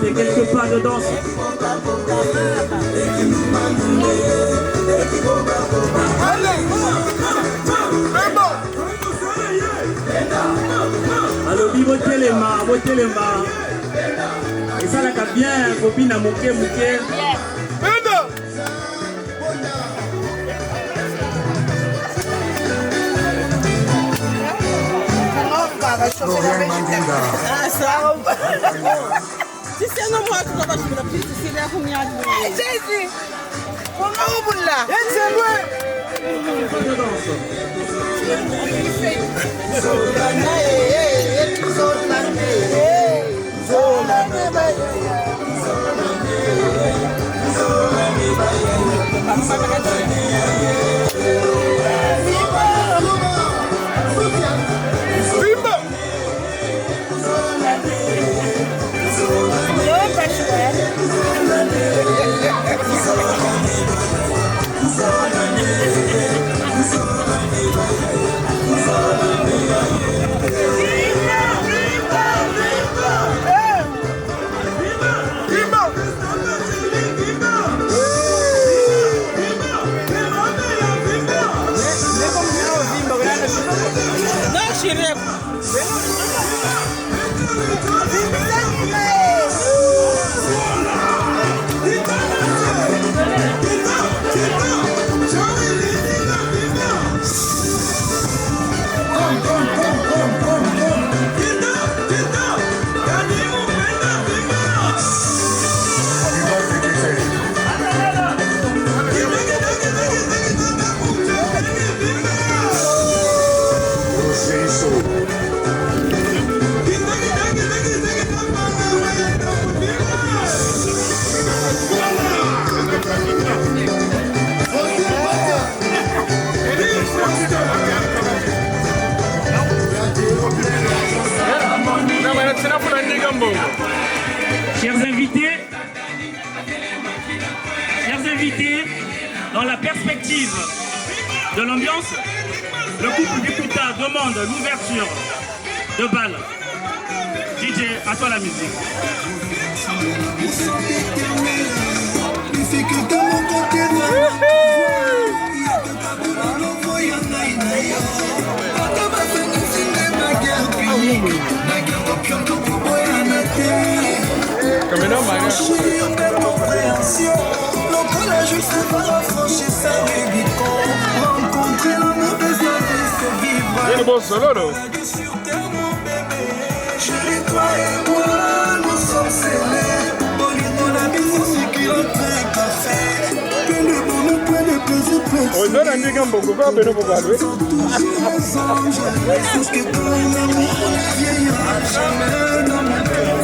C'est quelques pas de danse. alobi botelema esalaka bien kobina moke Chers invités, dans la perspective de l'ambiance, le couple Bikuta demande l'ouverture de bal. DJ, à toi la musique. C'est le bon solo, là. Chérie, toi et moi, nous sommes scellés. Bolingo la mise, c'est qu'il a très café. Que le bon point de plaisir peut on donne un nigga beaucoup, pas bien pour garder. Est-ce que ton amour ne vieillira jamais dans mon cœur?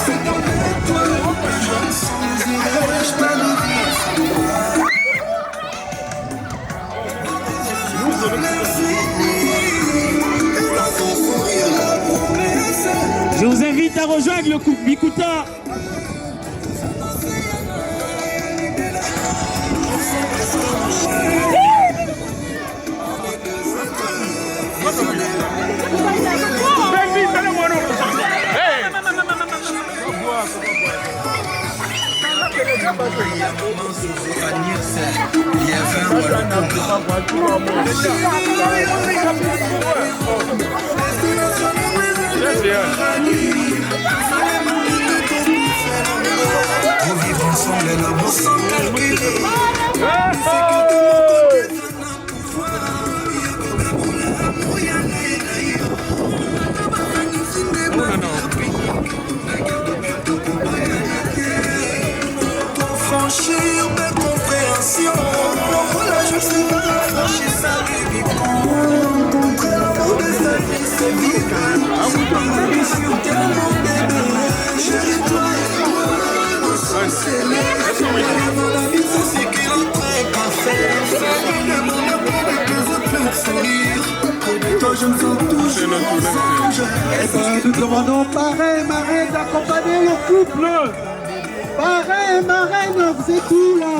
C'est dans toi, je ne songerai pas de vie. Je vous invite à rejoindre le couple Bikuta. Pour vivre ensemble et l'amour sans calculer. Pour franchir mes compréhensions, voilà, je sais pas franchir ça, rencontrer l'amour de sa vie, c'est vivre. Je suis tellement bébé, chérie, toi et moi, nous sommes scellés. La vie, c'est qu'il est très parfait. Le moment pour que je peux sourire. Toi, je me sens toujours ensemble. Nous demandons parrain, marraine d'accompagner le couple. Parrain, marraine, vous êtes où là?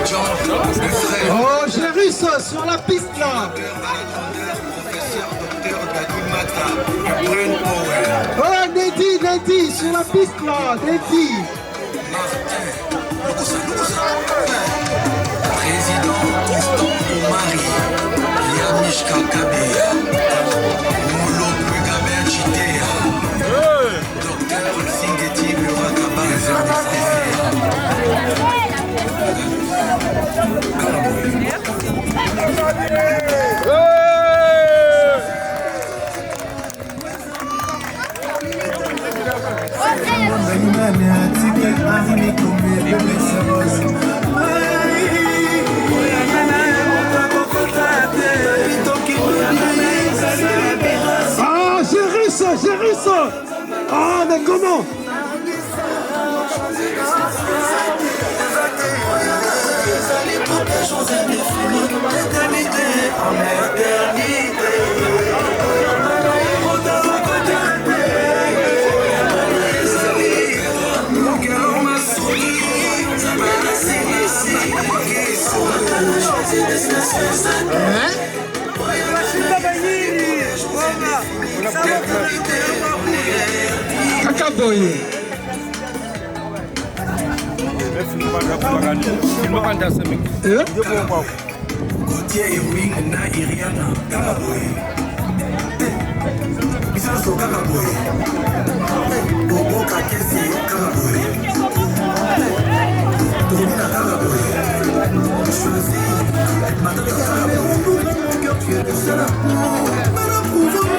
Oh, Gérus sur la piste là. Oh, Neddy sur la piste là, Neddy. Président Constant Omari, Yamishka Kabea, Molo Pugaber Chitea, Docteur Singeti Burakaba, Ah, Gérus. Ah, mais comment? Kakaboye. Gauthier Ewing na Iriana, Kakaboye. Bisaso Kakaboye. Bobo Kakesi Kakaboye. Domina Kakaboye. Choisi. Madame Kakaboye. Mon cœur, tu es le seul amour. Madame, pouvons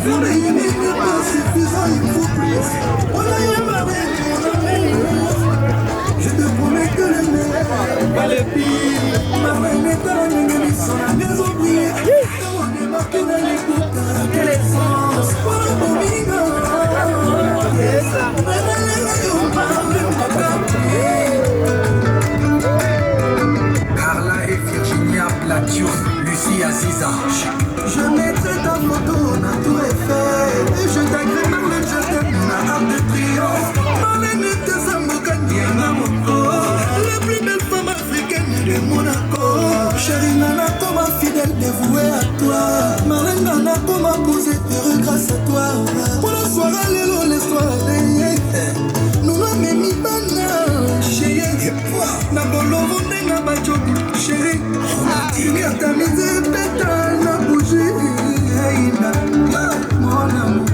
vous n'ayez pas suffisant, il faut plus. On a eu ma je te promets que le meilleur, pas les pires. Ma reine est dans la maison, la maison brille. On est marqué dans les gouttes, quelle essence. Pour le domingo, Carla et Virginia Platius, Lucie Aziza. Je mettrai ta photo, on a tout fait. Et je t'agrée par le je t'aime, la harpe de triomphe. Marlène et Tezamboka, Diana Moko. La plus belle femme africaine de Monaco. Chérie Nana, comme fidèle dévouée à toi. Marlène Nana, comme posé heureux grâce à toi. Pour la soirée, l'histoire, nous l'avons mis bana. Chérie, Nabolo, on n'a pas de chérie. Tu gardes ta misère, pétale, na bougie. Mon amour,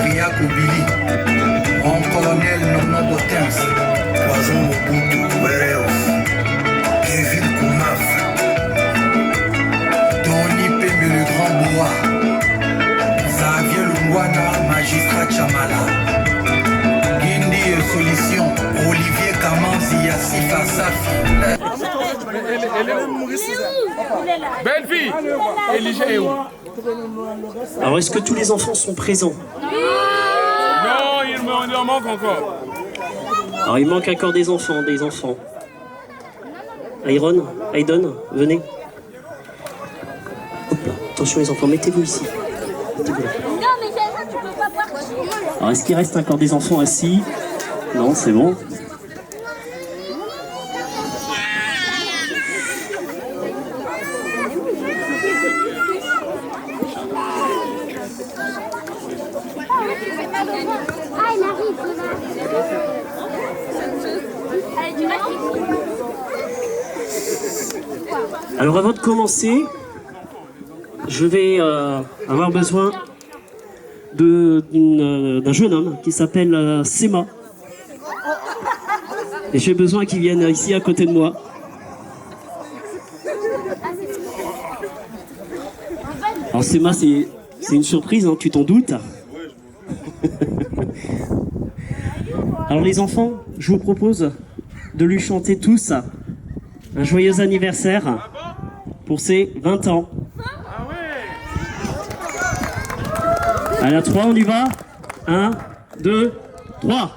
Kyria Kobili, mon colonel Nono Botens, Poison Mobutu, Wereos, Kevin Koumaf, Tony Pembe le Grand Bois, Xavier Lungwana, Magistrat Chamala, Guindi et Solution, Olivier Kamanzi, Yassifa Safi. Belle fille, Elijah est où? Alors, est-ce que tous les enfants sont présents? Non, il en manque encore. Alors, il manque encore des enfants, Iron, Aiden, venez. Hop là, attention les enfants, mettez-vous ici. Mettez-vous là. Alors, est-ce qu'il reste encore des enfants assis? Non, c'est bon. Alors avant de commencer, je vais avoir besoin d'un jeune homme qui s'appelle Sema. Et j'ai besoin qu'il vienne ici à côté de moi. Alors Sema, c'est une surprise, hein, tu t'en doutes. Alors les enfants, je vous propose de lui chanter tous un joyeux anniversaire pour ses 20 ans. Allez, à 3, on y va. 1, 2, 3.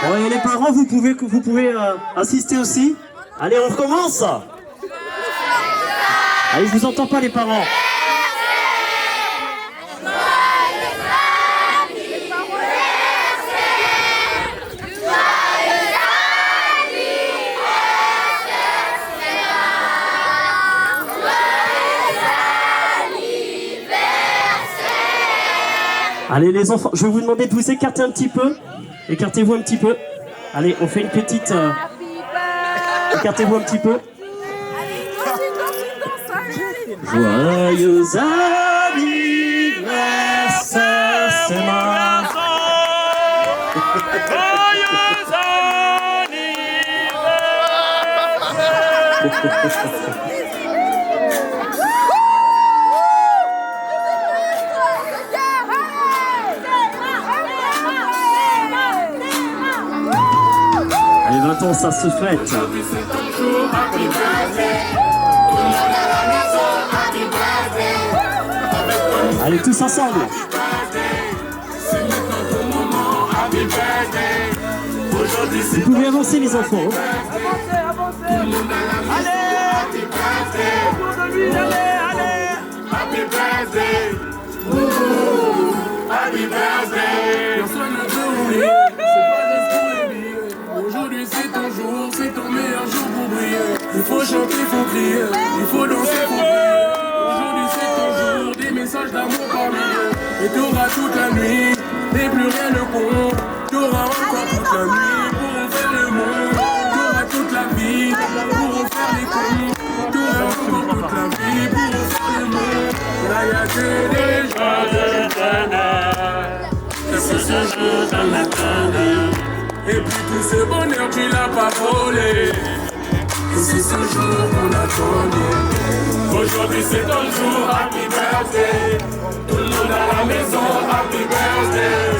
Bon, et les parents, vous pouvez assister aussi. Allez, on recommence. Allez, je vous entends pas les parents. Allez les enfants, je vais vous demander de vous écarter un petit peu. Écartez-vous un petit peu. Allez, on fait une petite... Écartez-vous un petit peu. Joyeux anniversaire, c'est moi. Allez, 20 ans, ça se fête. Allez, tous ensemble. Vous pouvez avancer, les enfants. Aujourd'hui c'est ton jour, c'est ton meilleur jour pour briller. Il faut chanter, il faut crier, il faut danser, il faut prier. Aujourd'hui c'est ton jour, des messages d'amour par milliers. Et t'auras toute la nuit, et plus rien ne compte. T'auras encore toute la nuit pour refaire le monde. T'auras toute la vie pour refaire les cons. T'auras encore toute la vie pour refaire le monde. Là y'a que des joies de bonheur. Et c'est ce jour dans la canne. Et puis tout ce bonheur tu l'as pas volé. Et c'est ce jour qu'on attendait. Aujourd'hui c'est ton jour, happy birthday. Tout le monde à la maison, happy birthday.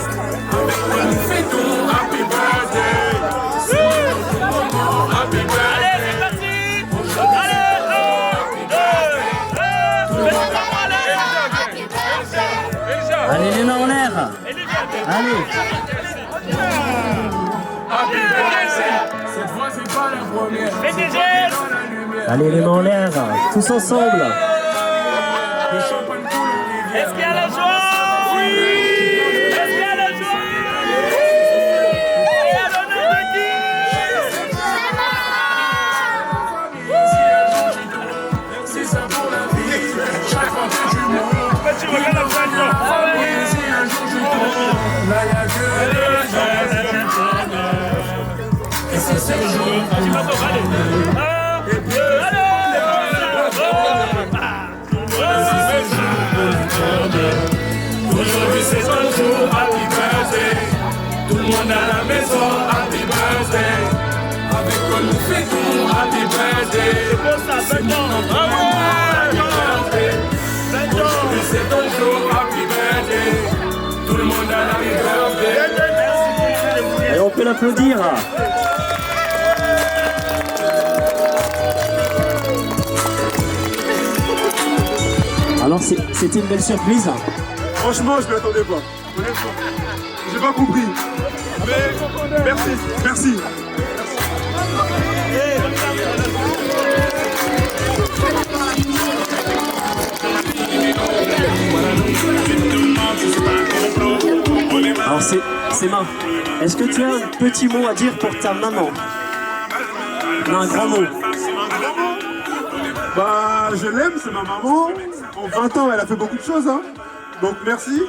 Avec toi nous fêtons, happy birthday. C'est notre moment, happy birthday. Allez c'est parti. Allez, 1, 2, 3. Tout le monde à la Allez, les mains en l'air. Allez. Cette fois c'est pas la première. Allez, les mains en l'air. Tous ensemble. Est-ce qu'il y a la joie? Oui. Est-ce qu'il y a la joie? Et à l'honneur de qui? C'est ça pour la vie. Chaque fois que tu Si un jour je tombe, là y'a que les gens qui m'attendent. Et c'est ce jour qui m'attend. Aujourd'hui c'est ton jour, happy birthday. Tout le monde à la maison, happy birthday. Avec quoi nous fêtons, happy birthday. C'est pour ça, aujourd'hui c'est ton jour, happy birthday. Tout le monde à la birthday. Et on peut l'applaudir. Alors c'était une belle surprise. Franchement, je ne m'y attendais pas. Honnêtement. J'ai pas compris. Mais merci, merci. Alors c'est Main. Est-ce que tu as un petit mot à dire pour ta maman? Un grand mot. Bah, je l'aime, c'est ma maman. En 20 ans, elle a fait beaucoup de choses, hein. Donc merci.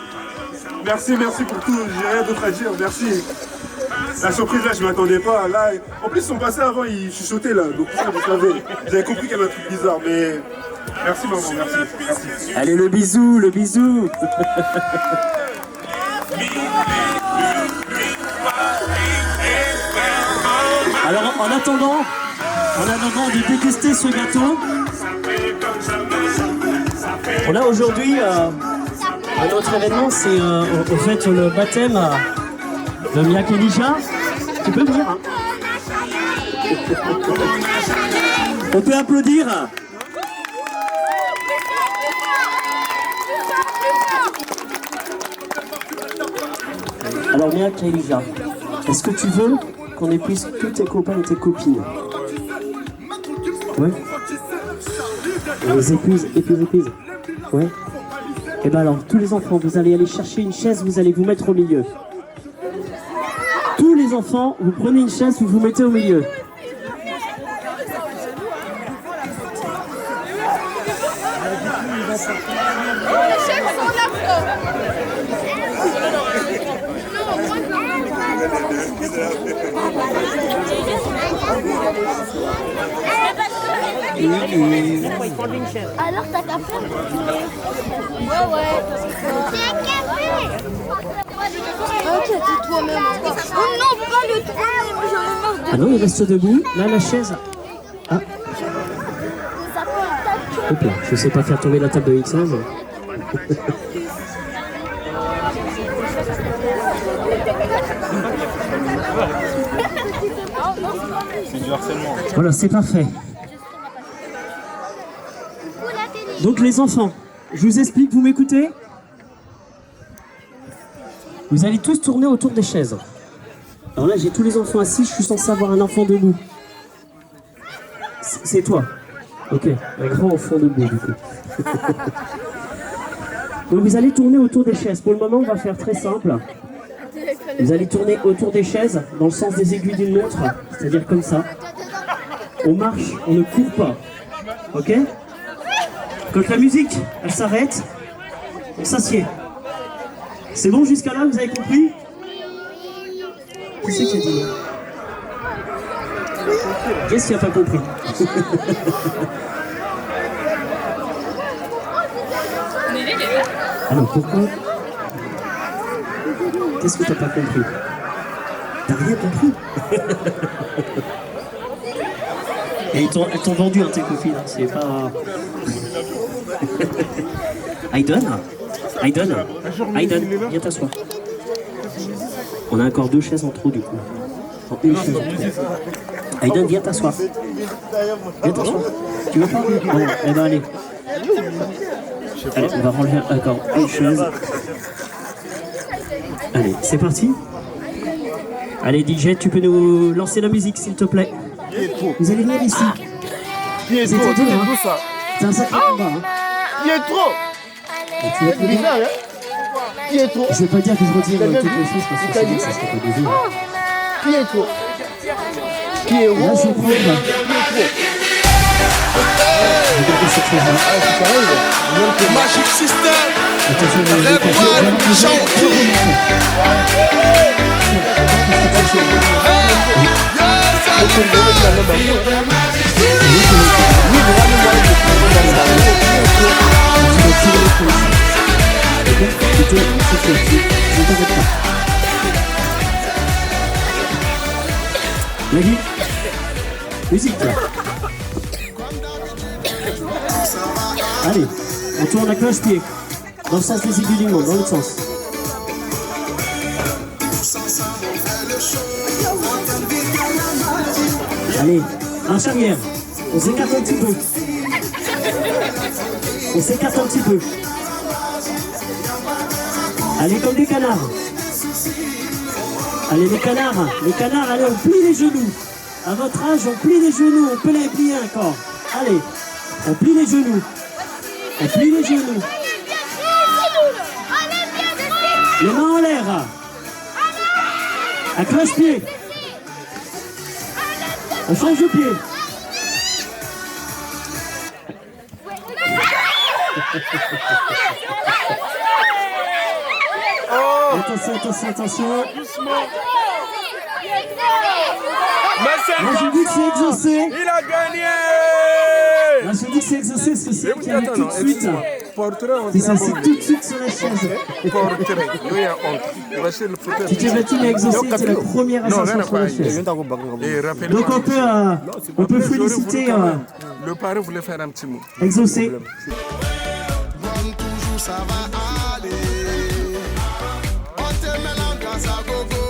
Merci pour tout. J'ai rien d'autre à dire. Merci. La surprise là, je m'attendais pas. Là, en plus, son passé avant, il chuchotait là. Donc ça, vous savez. J'avais compris qu'il y avait un truc bizarre, mais merci maman, merci. Allez, le bisou, le bisou. Alors, en attendant de déguster ce gâteau, on a aujourd'hui un autre événement, c'est au fait le baptême de Miak Elijah. Tu peux venir, hein. On peut applaudir. Alors Miak Elijah, est-ce que tu veux qu'on épuise tous tes copains et tes copines? Ouais. On les épuise. Ouais. Et ben alors, tous les enfants, vous allez aller chercher une chaise, vous allez vous mettre au milieu. Tous les enfants, vous prenez une chaise, vous vous mettez au milieu. Alors t'as qu'à faire. Ouais. T'as qu'à faire. Ok, c'est toi-même. Oh non, pas le toi-même. J'en ai marre. Ah non, il reste debout. Là, la chaise. Ah. Hop là, je sais pas faire tomber la table de X16. C'est du harcèlement. Voilà, c'est parfait. Donc les enfants, je vous explique, vous m'écoutez? Vous allez tous tourner autour des chaises. Alors là, j'ai tous les enfants assis, je suis censé avoir un enfant debout. C'est toi. Ok, un grand enfant debout du coup. Donc vous allez tourner autour des chaises. Pour le moment, on va faire très simple. Vous allez tourner autour des chaises dans le sens des aiguilles d'une montre, c'est-à-dire comme ça. On marche, on ne court pas. Ok? Quand la musique, elle s'arrête, on s'assied. C'est bon jusqu'à là, vous avez compris? Qui c'est qui a dit? Qu'est-ce qui n'a pas compris? Alors pourquoi? Qu'est-ce que t'as pas compris? T'as rien compris? Et elles t'ont vendu tes copines, c'est pas... Aiden, viens t'asseoir. On a encore 2 chaises en trop du coup. Une chaise en trop. Aiden, viens t'asseoir. Tu veux pas? Bon, eh ben allez. Allez, on va enlever encore une chaise. Allez, c'est parti. Allez DJ, tu peux nous lancer la musique s'il te plaît. Vous allez venir ici. C'est un sacré combat. Hein. Pietro. Bizarre, hein? Pietro. Je vais pas dire que je retire toutes les choses parce que sinon ça serait pas désir. Pietro. Là je prends. Magic System. Maggie, musique. Allez, on tourne à cloche-pied. Dans le sens des aiguilles du monde, dans l'autre sens. Allez, marche arrière. On s'écarte un petit peu. On s'écarte un petit peu. Allez, comme des canards. Allez, les canards, allez, on plie les genoux. À votre âge, on plie les genoux, on peut les plier encore. Allez, on plie les genoux. On plie les genoux. Les mains en l'air. À cloche-pied. On change de pied. Attention. Moi je dis que c'est exaucé. Il a gagné. Moi je dis que c'est exaucé parce que c'est qui arrive tout de suite. Il s'assied tout de suite sur la chaise. Titi Batine a exaucé, c'est la première ascension sur la chaise. Donc on peut féliciter le parrain voulait faire un petit mot. Exaucé. Ça va aller. On te met la grâce à gogo.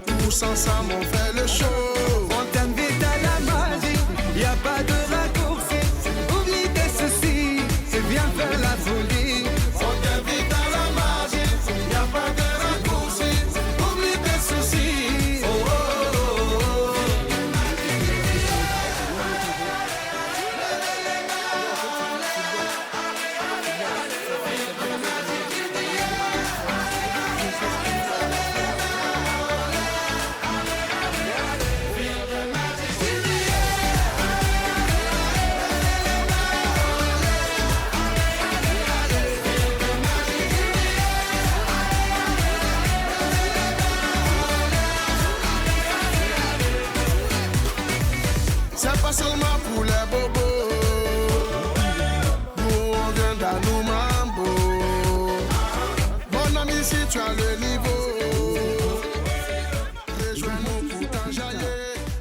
Tous ensemble on fait le show. On t'invite à la magie. Y a pas de raccourci. Oublie tes soucis. C'est bien faire la folie. On t'invite à la magie. Y a pas de raccourci. Oublie tes soucis. Oh, oh, oh, oh. C'est pas seulement pour les bobos. Nous on vient dans nos mambo. Mon ami, si tu as le niveau, rejoins-nous pour t'enjailler.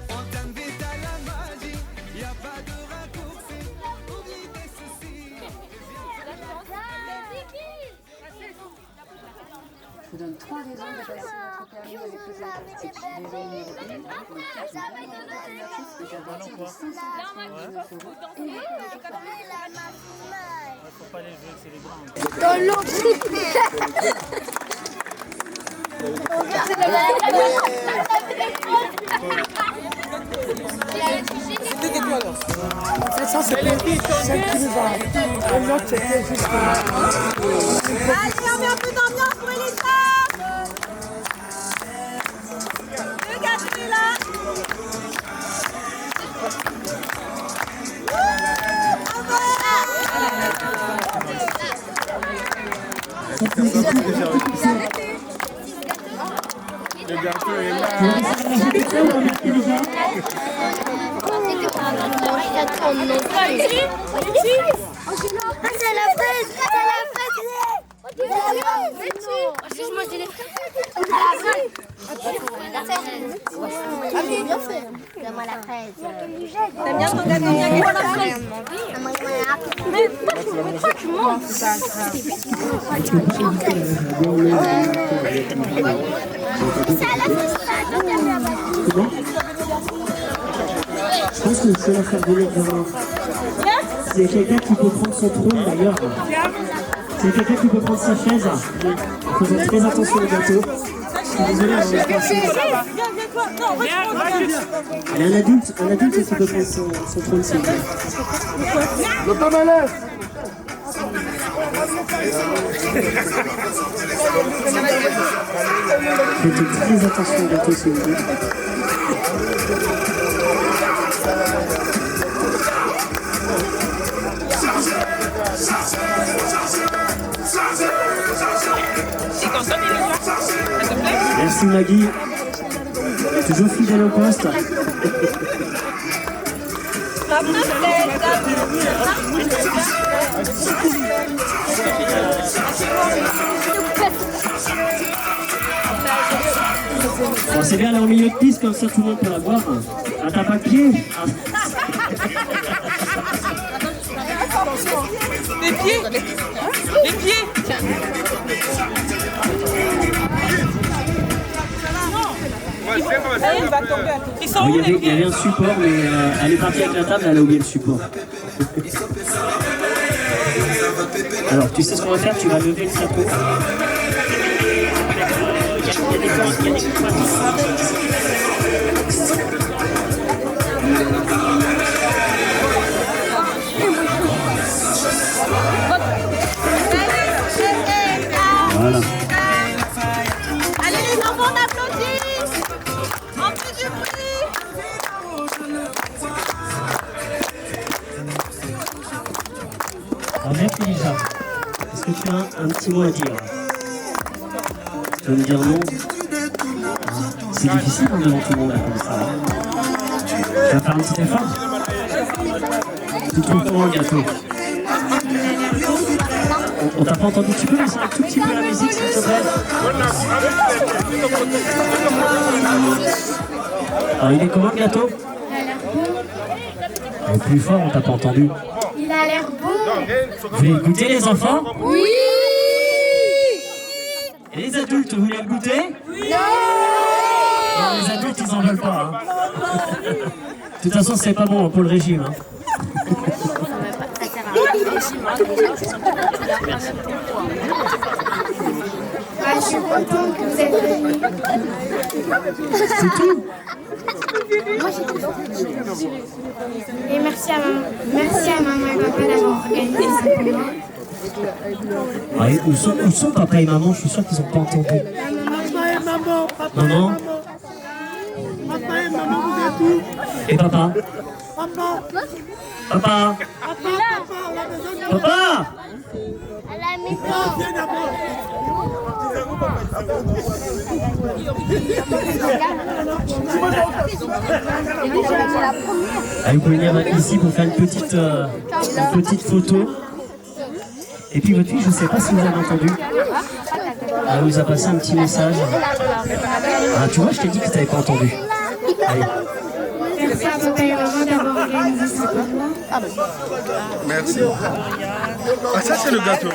On t'invite à la magie. Y a pas de raccourci. Oublie tes soucis. Je vous donne 3 raisons de passer votre permis avec les Atlantiques. Raison numéro 1, le 4 juin, déjà bâti de 599 € et le faut pas les jouer, c'est les grands. Dans l'eau. Ça c'est celle qui nous a. L'autre c'était juste. Allez, on met un peu d'ambiance pour Elisa. Regardez là. Le gâteau est là. C'est la fraise. Moi j'ai les fraises. Allez, bien fait. Donne-moi la fraise. T'aimes bien ton gâteau? Donne-moi la fraise. Mais pourquoi tu montes? Je pense que c'est la faire venir devant. S'il y a quelqu'un qui peut prendre son trône d'ailleurs, s'il y a quelqu'un qui peut prendre sa chaise, faisons très attention au gâteau. Je suis désolé, on est passé. Il y a un adulte qui peut prendre son trône s'il vous plaît. Faites très attention au gâteau s'il vous plaît. Merci Maggie. Toujours fidèle au poste. Bon, c'est bien aller au milieu de piste, comme ça tout le monde peut la voir. Ah, t'as pas de pied? Les pieds. Les pieds. Ils sont où les pieds? Il y avait un support, mais elle est partie avec la table, elle a oublié le support. Alors, tu sais ce qu'on va faire? Tu vas lever le chapeau. Voilà. Allez les enfants, on applaudit. On fait du bruit. Alors, merci Lisa. Est-ce que tu as un petit mot à dire? Tu veux me dire non? C'est difficile devant tout le monde comme ça. Tu vas faire un petit effort? Tu trouves comment le gâteau? On t'a pas entendu? Tu peux laisser un tout petit peu la musique s'il te plaît? Alors il est comment le gâteau? Plus fort, on t'a pas entendu. Il a l'air bon. Vous voulez le goûter les enfants? Oui. Et les adultes, vous voulez le goûter? Oui. Non, les adultes, ils en veulent pas. Hein. De toute façon, c'est pas bon pour le régime. Hein. Ah, je suis contente que vous êtes venus. C'est tout. Et merci à maman. Merci à maman et papa d'avoir organisé ça pour moi. Ouais, où sont papa et maman? Je suis sûr qu'ils n'ont pas entendu. Papa et maman. Maman? Papa et maman, vous êtes où? Et papa? Papa. Papa? Papa? À la maison. Viens d'abord. Allez, vous pouvez venir ici pour faire une petite photo. Et puis votre fille, je ne sais pas si vous avez entendu. Elle nous a passé un petit message. Ah, tu vois, je t'ai dit que tu n'avais pas entendu. Allez. Merci à papa et maman d'avoir organisé ça pour moi. Merci. Ah, ça, c'est le gâteau.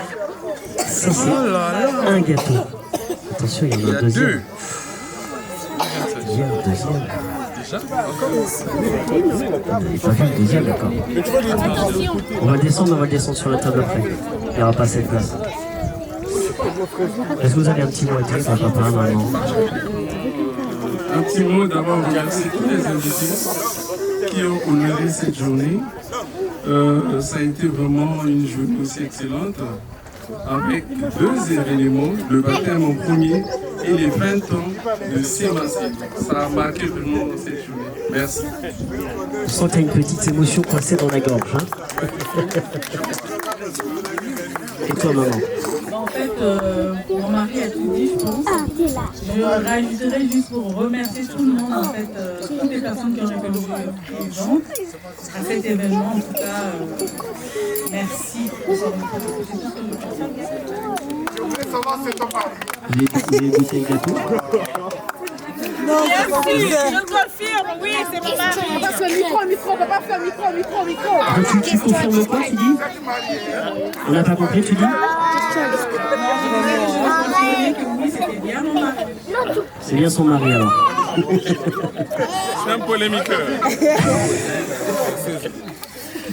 Ça, c'est un gâteau. Attention, il y en a un deuxième. Il y a un deuxième. Déjà? Il pas vu le deuxième, d'accord. On va descendre sur la table après. Il n'y aura pas cette place. Est-ce que vous avez un petit mot à dire à papa, maman? Un petit mot d'abord, remercier tous les invités qui ont honoré cette journée. Ça a été vraiment une journée aussi excellente, avec deux événements, le baptême en premier et les 20 ans de Simassé. Ça a marqué vraiment cette journée. Merci. Je sens que tu as une petite émotion coincée dans la gorge. Hein. Et toi, maman? En fait, mon mari a tout dit, je pense. Je rajouterai juste pour remercier tout le monde, en fait, toutes les personnes qui ont répondu présentes à cet événement. En tout cas, merci. Vous avez goûté le gâteau? Non, bien sûr, je confirme, oui, c'est mon mari. On va faire micro, on va pas faire micro. Tu confirmes quoi, tu dis? On n'a pas compris, tu dis? C'est bien son mari alors. C'est un polémiqueur.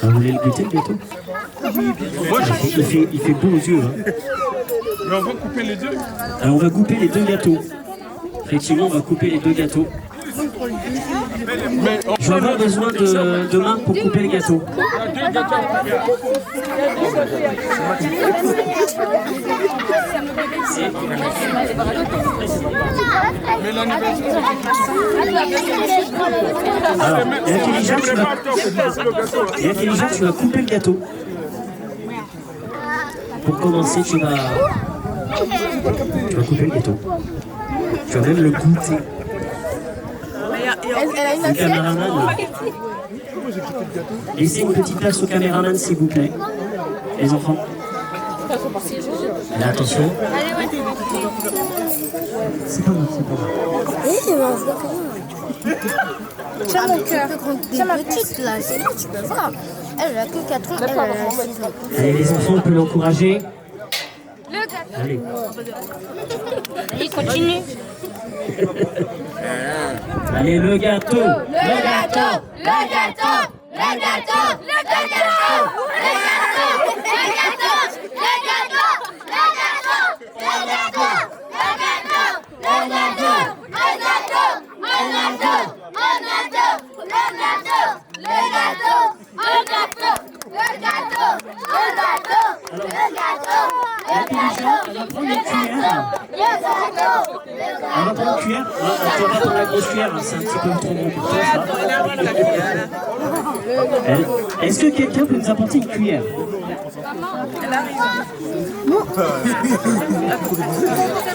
Vous voulez le goûter le gâteau? Il fait beau aux yeux. Hein. Mais on va couper les deux. Alors on va couper les deux gâteaux. Effectivement, on va couper les deux gâteaux. Je vais avoir besoin de main pour couper les gâteaux. Alors, intelligent, tu vas couper le gâteau. Pour commencer, tu vas couper le gâteau. Tu Tu as même le goûter. Elle a une Le assiette. caméraman. Laissez une petite place au caméraman, s'il vous plaît. Les enfants. Allez, attention. C'est pas moi, c'est pas moi. Oui, c'est bon. Tiens mon cœur. Tiens ma petite là, c'est là, tu peux voir. Elle a que 4 ans, elle a 6 ans. Allez, les enfants, on peut l'encourager. Allez. Allez, continue. Allez, le gâteau. Le gâteau, le gâteau, le gâteau, le gâteau, le gâteau, le gâteau, le gâteau, le gâteau, le gâteau, le gâteau, le gâteau, le gâteau, le gâteau, le gâteau, le gâteau, le gâteau, le gâteau, le gâteau, le gâteau, le gâteau, Elle va prendre une cuillère. Elle va prendre une cuillère. Tu vas pas prendre la grosse cuillère, c'est un petit peu trop gros pour toi, ça. Est-ce que quelqu'un peut nous apporter une cuillère?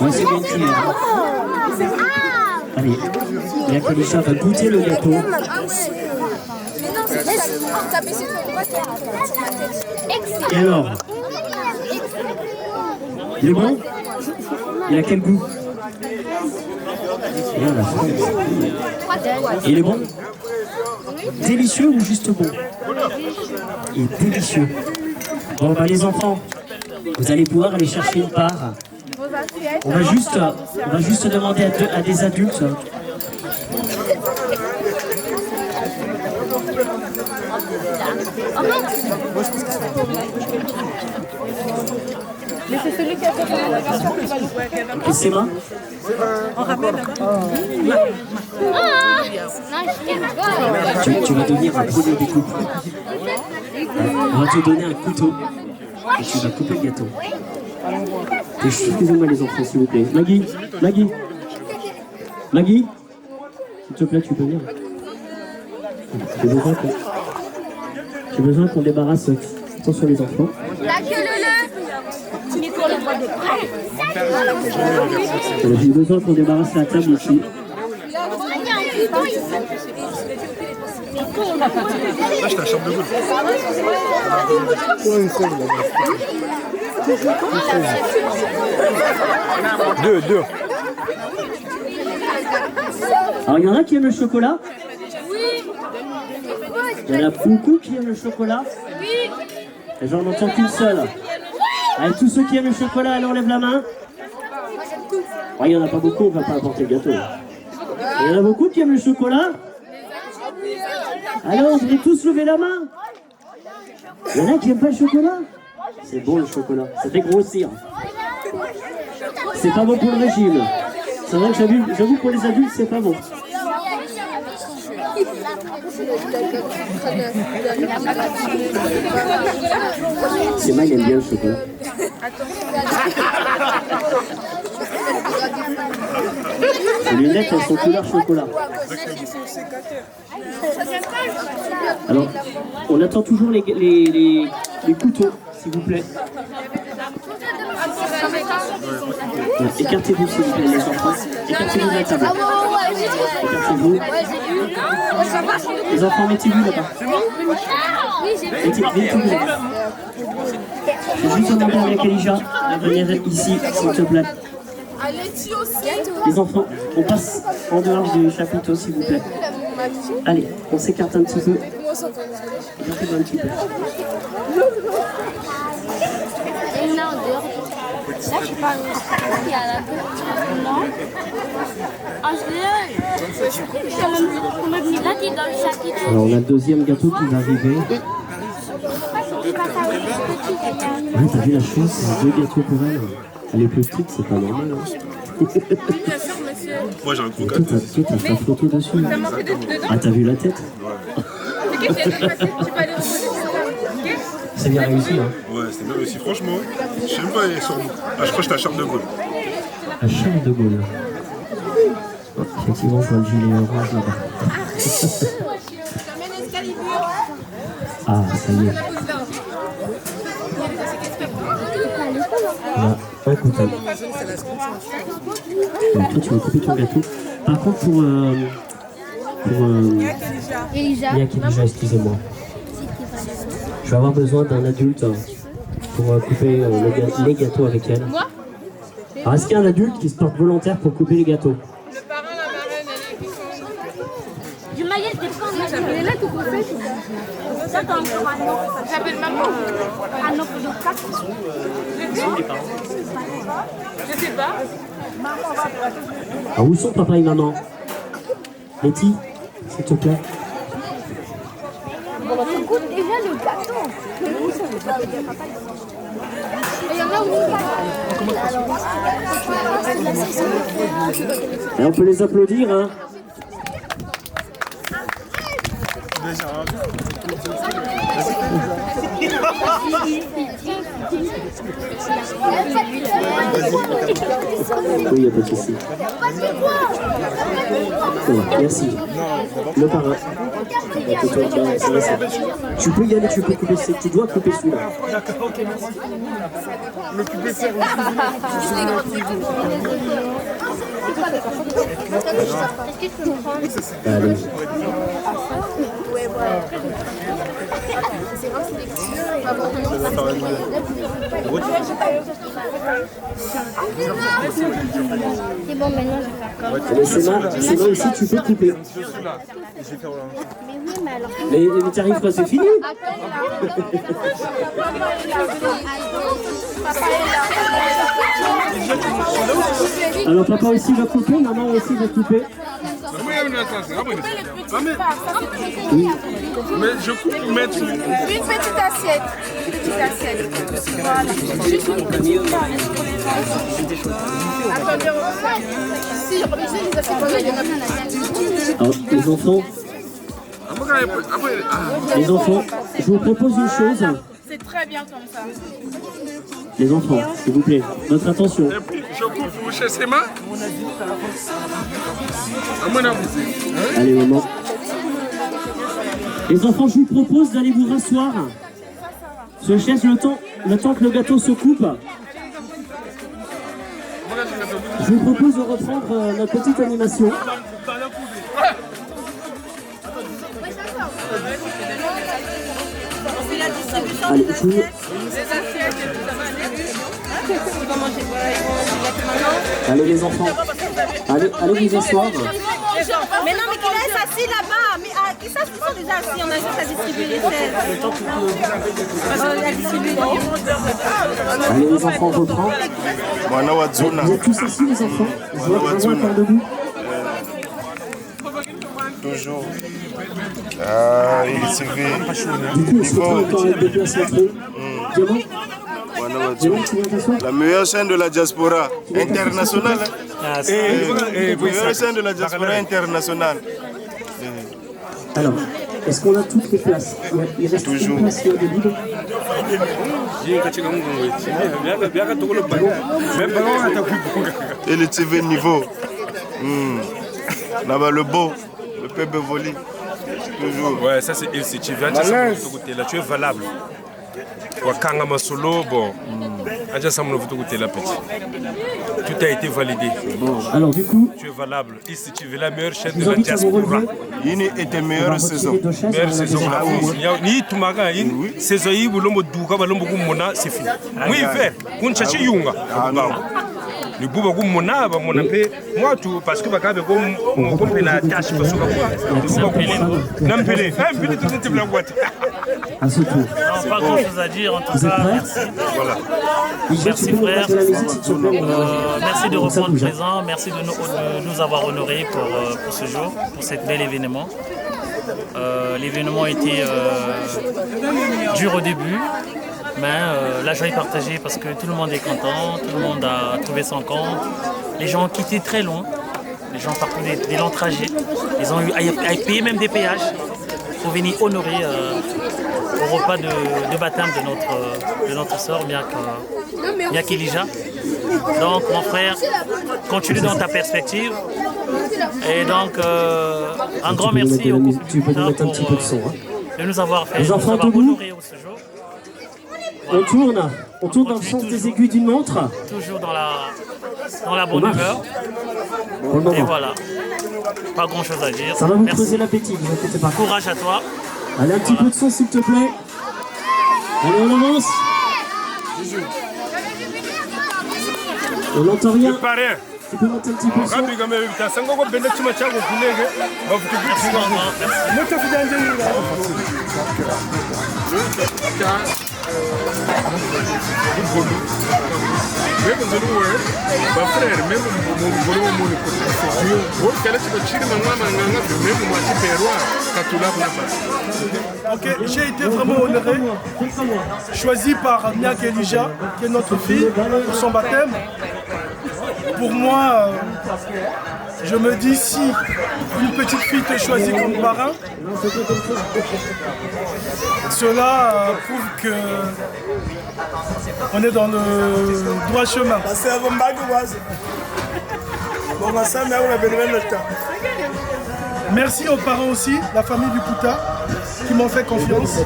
Oui, c'est bien une cuillère. Allez, Mia Khalifa va goûter le gâteau. Et alors? Il est bon? Il a quel goût? Il est bon? Délicieux ou juste bon? Il est délicieux. Bon, bah les enfants, vous allez pouvoir aller chercher une part. On va juste demander à des adultes. Mais c'est celui qui a fait la version qui va nous voir. Et c'est moi? On rappelle là-bas. Tu vas devenir un pro de découpe. On va te donner un couteau et tu vas couper le gâteau. Excusez-moi les enfants, s'il vous plaît. Maggie, s'il te plaît, tu peux venir. J'ai besoin qu'on débarrasse. Attention les enfants. J'ai besoin qu'on débarrasse la table ici. Là, j'étais à Charles de Gaulle. Deux. Alors, il y en a qui aiment le chocolat? Il y en a beaucoup qui aiment le chocolat? Et j'en entends qu'une seule. Allez, tous ceux qui aiment le chocolat, allez, on lève la main. Oh, il n'y en a pas beaucoup, on ne va pas apporter le gâteau. Il y en a beaucoup qui aiment le chocolat? Alors, vous allez tous lever la main. Il y en a qui n'aiment pas le chocolat? C'est bon le chocolat, ça fait grossir. C'est pas bon pour le régime. C'est vrai que j'avoue pour les adultes, c'est pas bon. C'est mal, il aime bien le chocolat. Les lunettes, elles sont couleur chocolat. Alors, on attend toujours les couteaux, s'il vous plaît. Écartez-vous, s'il vous plaît, les enfants. Écartez-vous de la table. Écartez-vous. Les enfants, mettez-vous là-bas. Mettez-vous là-bas. Je vais juste demander à Mia Khalifa de venir ici, s'il te plaît. Les enfants, on passe en dehors du chapiteau, s'il vous plaît. Allez, on s'écarte un petit peu. Écartez-vous un petit peu. Là, je suis pas il y a la non. Alors, on a le deuxième gâteau qui va arriver. Ouais, t'as vu la chance, c'est deux gâteaux pour elle. Elle est plus petite, c'est pas normal. Hein. Moi j'ai un gros gâteau. Toi, t'as ta photo dessus. Ah, t'as vu la tête? C'est bien réussi, hein? Ouais, c'était bien réussi. Franchement, je sais même pas aller sur nous. Ah, je crois que j'étais à Charles de Gaulle. À Charles de Gaulle. Oh, effectivement, je vois le gilet orange là-bas. Ah, ça y est. un couteau. Toi, tu vas couper ton gâteau. Par contre, pour Elijah, excusez-moi. Je vais avoir besoin d'un adulte pour couper les gâteaux avec elle. Moi? Alors, est-ce qu'il y a un adulte qui se porte volontaire pour couper les gâteaux? Le parrain, la marraine, elle est du maillet, c'est quand on est là, tout fait. Ça, t'as encore un nom. J'appelle maman. Un nom de 4. Je sais pas. Alors, où sont papa et maman? Letty, s'il te plaît. Écoute déjà le gâteau. Il y en a où Et on peut les applaudir, hein. Oui, il n'y a pas de souci. Merci. Le parrain. Tu peux y aller, tu peux couper, tu dois couper celui-là. Mais tu peux faire Est-ce que tu peux me prendre? Allez. C'est vrai que c'est bon, maintenant je vais faire comme C'est là aussi, tu peux couper. Mais oui, mais alors... Mais tu arrives pas, c'est fini. Alors papa aussi va couper, maman aussi va couper. Oui. Mais je coupe pour mettre une petite assiette. Voilà. Juste une petite attendez, si je reviens les assiettes, il y en a plein. Alors, les enfants, je vous propose une chose. C'est très bien comme ça. Les enfants, s'il vous plaît, votre attention. Et puis, je coupe, vous chez ses mains. À mon avis. Allez, maman. Les enfants, je vous propose d'aller vous rasseoir sur les chaises le temps que le gâteau se coupe. Je vous propose de reprendre notre petite animation. Allez, allez les enfants, allez vous asseoir. Mais non, mais qui laisse assis là-bas. Mais qui sache qu'ils sont déjà assis, on a juste à distribuer les chaises. Allez les enfants, on reprend. Vous êtes tous assis les enfants? Je vois un quart debout. Toujours. Ah, il se fait. Du coup, on se retrouve encore avec des places entrées. La meilleure chaîne de la diaspora internationale. La meilleure chaîne de la diaspora internationale. Alors, est-ce qu'on a toutes les places? Il reste une place de libre. Et le TV niveau. Là-bas, le beau, le PB Voli. Toujours. Ouais, ça c'est LC. Tu viens de ce côté-là, tu es valable. Wakanga Masolo, bon. Tout a été validé. Alors, du coup, tu es valable. Ici, tu veux la meilleure chaîne de la diaspora. Il était meilleure saison. Meilleure saison. Ni Tumaga, saison yi bulombo duka balombo kumona c'est fini. Oui, fait. Kunchachi yunga. Le bouba kumona ba mona pe moi tout parce que bakabe comme on compte la tâche parce que quoi. Nampele. Nampele tout cette la boîte. À ce tour. Non, pas grand chose à dire en tout cas. Merci. Voilà. Merci frère. Merci de reprendre présent. Merci de nous avoir honorés pour ce jour, pour cet bel événement. L'événement a été dur au début, mais la joie est partagée parce que tout le monde est content, tout le monde a trouvé son compte. Les gens ont quitté très loin, les gens partout des longs trajets. Ils ont eu à payer même des péages pour venir honorer au repas de baptême de notre sœur Miak Elijah. Donc mon frère, continue dans ta perspective. Et donc un grand merci au couple de nous avoir fait, les enfants, honorer ce jour. On tourne. On tourne dans le sens des aiguilles d'une montre. Toujours dans la bonne humeur. Et voilà. Pas grand chose à dire. Ça va vous creuser l'appétit, ne vous inquiétez pas. Courage à toi. Allez, un petit peu de son s'il te plaît. Allez, on avance. On n'entend rien. Tu peux monter un petit peu le son. Ok, j'ai été vraiment honoré, choisi par Miak Elijah, qui est notre fille, pour son baptême. Pour moi, je me dis, si une petite fille te choisit comme parrain, cela prouve que on est dans le droit chemin. Merci aux parents aussi, la famille du Kouta, qui m'ont fait confiance.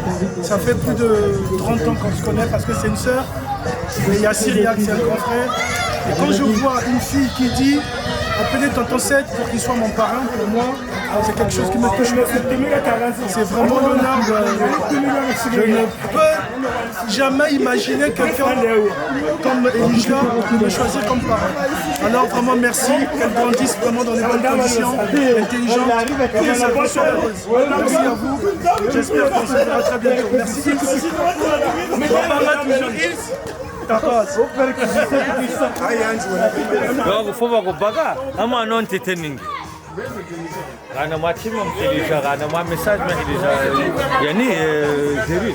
Ça fait plus de 30 ans qu'on se connaît parce que c'est une sœur. Et il y a Syriac, c'est un grand frère. Et quand je vois une fille qui dit appelez tonton 7 pour qu'il soit mon parrain, pour moi, c'est quelque chose qui me touche. C'est vraiment l'honneur de... Je ne peux jamais imaginer quelqu'un comme Elijah me choisir comme parrain. Alors vraiment merci, qu'elle grandisse vraiment dans les bonnes conditions, intelligente, et qu'elle soit heureuse. Merci à vous, j'espère qu'on se verra très bientôt. Merci. Donc fova ko baga ama non tetening ana machimo mtilisha ana ma message ma ilisha yani zeri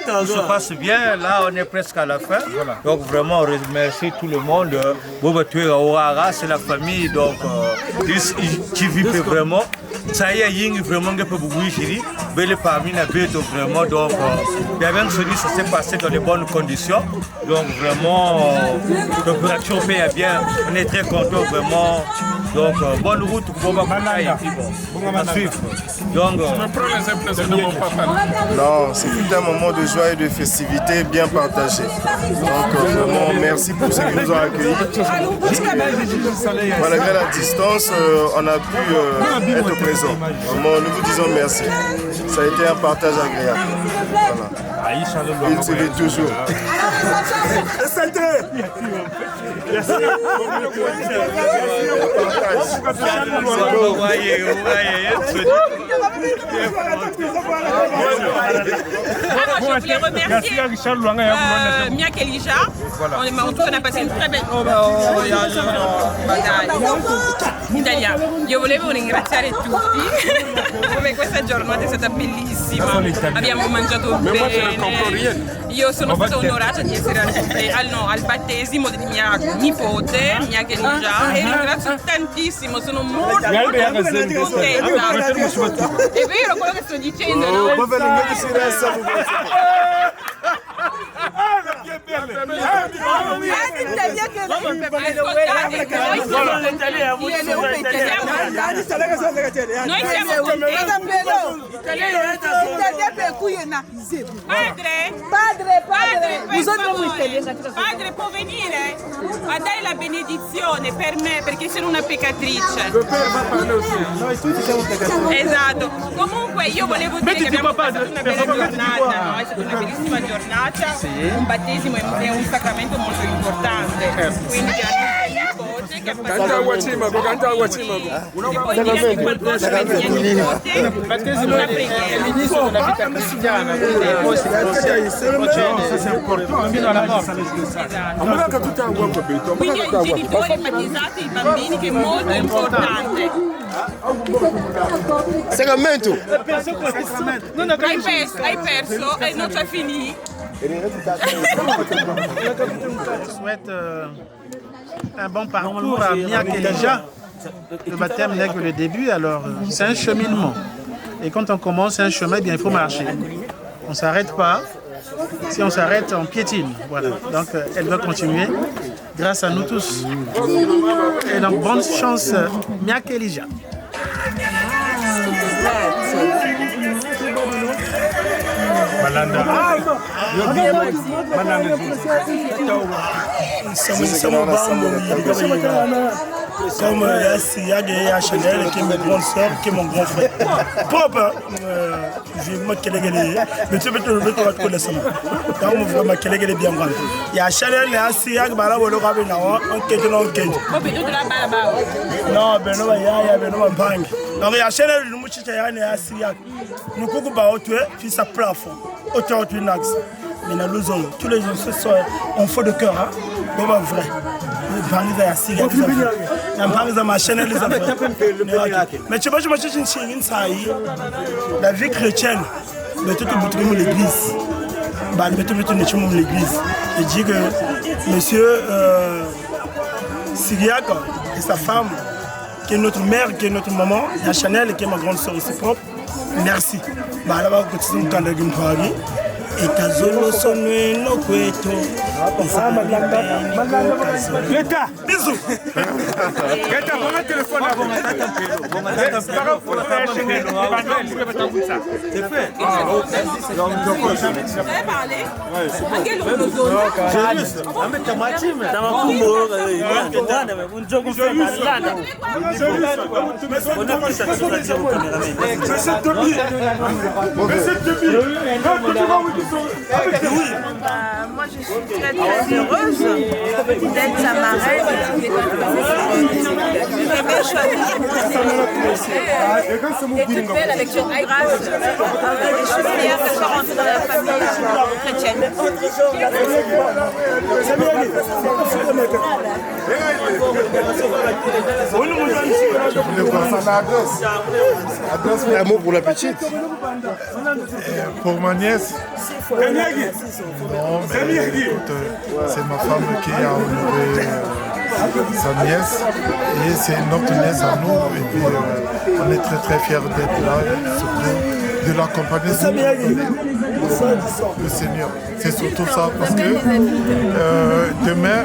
Tout se passe bien, là on est presque à la fin. Donc vraiment on remercie tout le monde. C'est la famille, donc tu vis vraiment. Ça y est, vraiment parmi vraiment. Donc ça s'est passé dans les bonnes conditions. Donc vraiment, l'opération paye bien. On est très contents vraiment. Donc bonne route pour Boba et puis bon, à suivre. Donc, non, c'est un moment de joie et de festivité bien partagé. Donc vraiment merci pour ceux qui nous ont accueillis. Malgré la distance, on a pu être présents. Vraiment, nous vous disons merci. Ça a été un partage agréable. Voilà. Il se vit toujours. Je voulais remercier Miak Elijah. En tout cas, on a passé une très belle Italia. Io volevo ringraziare tutti come questa giornata è stata bellissima. Abbiamo mangiato bene. Io sono stata onorata di essere al battesimo di mia nipote, Miak Elijah, e ringrazio tantissimo, sono molto contenta. È vero quello che sto dicendo, no? Noi siamo Padre può venire a dare la benedizione per me perché sono una peccatrice. Noi tutti siamo peccatori. Esatto. Comunque io volevo dire che abbiamo passato una bella giornata, no? È stata una bellissima giornata. Un battesimo è un sacramento molto importante. Quindi Canta Guacimago, canta Guacimago. Poi dire che qualcosa per mia nipote, una preghiera. È l'inizio della vita cristiana, quindi poi si procede. Quindi ai genitori battezzate i bambini che è molto importante. Sacramento. Hai perso e non c'è finito. Je souhaite un bon parcours à Miak Elija. Le baptême n'est que le début, alors c'est un cheminement. Et quand on commence un chemin, eh bien, il faut marcher. On ne s'arrête pas. Si on s'arrête, on piétine. Voilà. Donc elle doit continuer grâce à nous tous. Et donc bonne chance, Miak Elija. Comme Yag et Chanel, qui est ma grande soeur, qui est mon grand frère. Propre, je me suis mais tu peux te lever pour te connaître. Donc, mon frère m'a dit bien grand. Il y a Chanel et Yag, bah là, on va le faire, on quitte, on quitte. Non, ben non, il y a ben non, bang. Donc, il y a Chanel, nous, Yag, nous, coucou, bah, tu es, puis ça plafond. Autant tu n'as mais dans le zone, tous les gens ce soir, on fait de cœur, hein, mais pas vrai. Mais tu vois, je me suis la vie chrétienne, mais tout le l'église. Je dis que monsieur Syriac et sa femme, qui est notre mère, qui est notre maman, la Chanel, qui est ma grande soeur aussi propre, merci. Et Kazolo sonne no cueto. Leta, bisous. Leta, prends le téléphone là, c'est fait. Moi je suis très très heureuse d'être sa marraine. J'ai bien choisi d'être belle avec une grâce. Je suis fière que je sois rentrée dans la famille chrétienne. Un mot pour la petite. Pour ma nièce, c'est ma femme qui a honoré sa nièce et c'est notre nièce à nous et puis on est très très fiers d'être là et surtout de l'accompagner le Seigneur. C'est surtout ça parce que demain,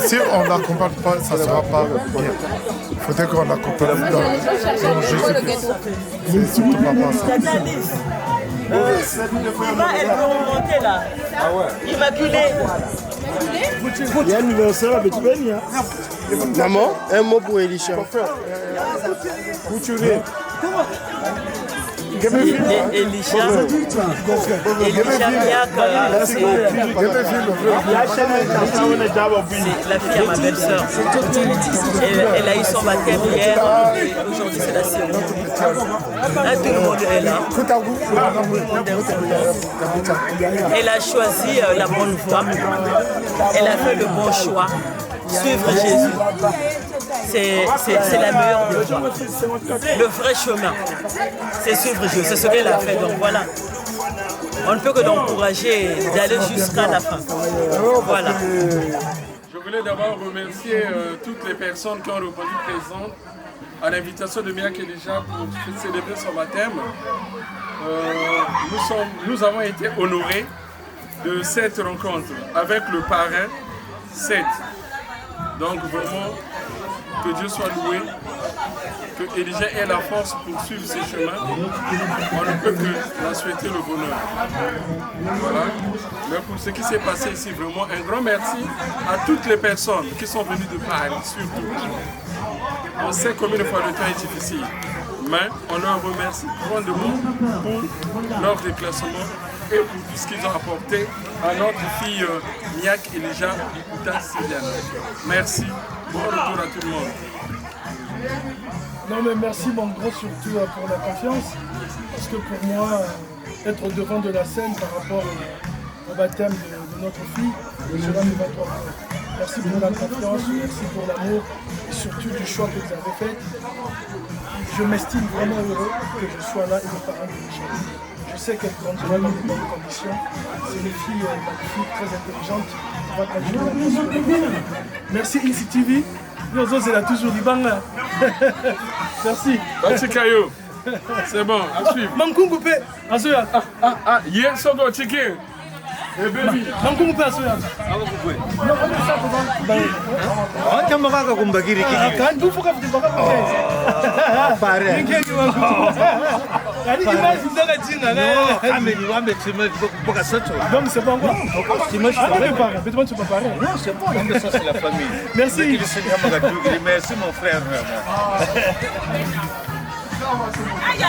si on ne l'accompagne pas, ça ne sera pas bien. Il faudrait qu'on l'accompagne dans Jésus-Christ. C'est surtout papa ça. Elle va remonter là. Ah ouais. Immaculée. Il y a un anniversaire avec Benny. Maman, un mot pour Elisha. Elisha la fille à ma belle-sœur. Elle a eu son baptême hier. Aujourd'hui, c'est la cérémonie. Là, tout le monde est là. Elle a choisi la bonne voie. Elle a fait le bon choix. Suivre Jésus. C'est la meilleure des voies. Le vrai chemin, c'est suivre Jésus. C'est ce qu'elle a fait. Donc voilà. On ne peut que l'encourager d'aller jusqu'à la fin. Voilà. Je voulais d'abord remercier toutes les personnes qui ont répondu présentes à l'invitation de Miak Elija pour célébrer son baptême. Nous avons été honorés de cette rencontre avec le parrain Seth. Donc vraiment, que Dieu soit loué, que Elijah ait la force pour suivre ses chemins. On ne peut que la souhaiter le bonheur. Voilà. Mais pour ce qui s'est passé ici, vraiment un grand merci à toutes les personnes qui sont venues de Paris, surtout. On sait combien de fois le temps est difficile, mais on leur remercie grandement pour leur déplacement et pour tout ce qu'ils ont apporté à notre fille Miak Elijah Bikuta Siliana. Merci, bon retour à tout le monde. Non mais merci mon grand surtout pour la confiance, parce que pour moi, être devant de la scène par rapport au baptême de notre fille, cela me va trop. Merci pour la confiance, merci pour l'amour et surtout du choix que vous avez fait. Je m'estime vraiment heureux que je sois là et le parent de Michel. Je sais qu'elle grandira dans de bonnes conditions. C'est une fille magnifique, très intelligente. On va continuer. Merci Insi TV. Nous autres, elle a toujours du bang. Merci. Merci Kayo. C'est bon, à suivre. Mankungupe, Azoya. Hier, son go chicken. Et baby. Mankungupe, Azoya. On camarade comme Bagiri. Quand vous faites des bagages, pareil. Donc c'est pas encore. Non, c'est bon, mais ça c'est la famille. Merci. Merci mon frère. Aïe,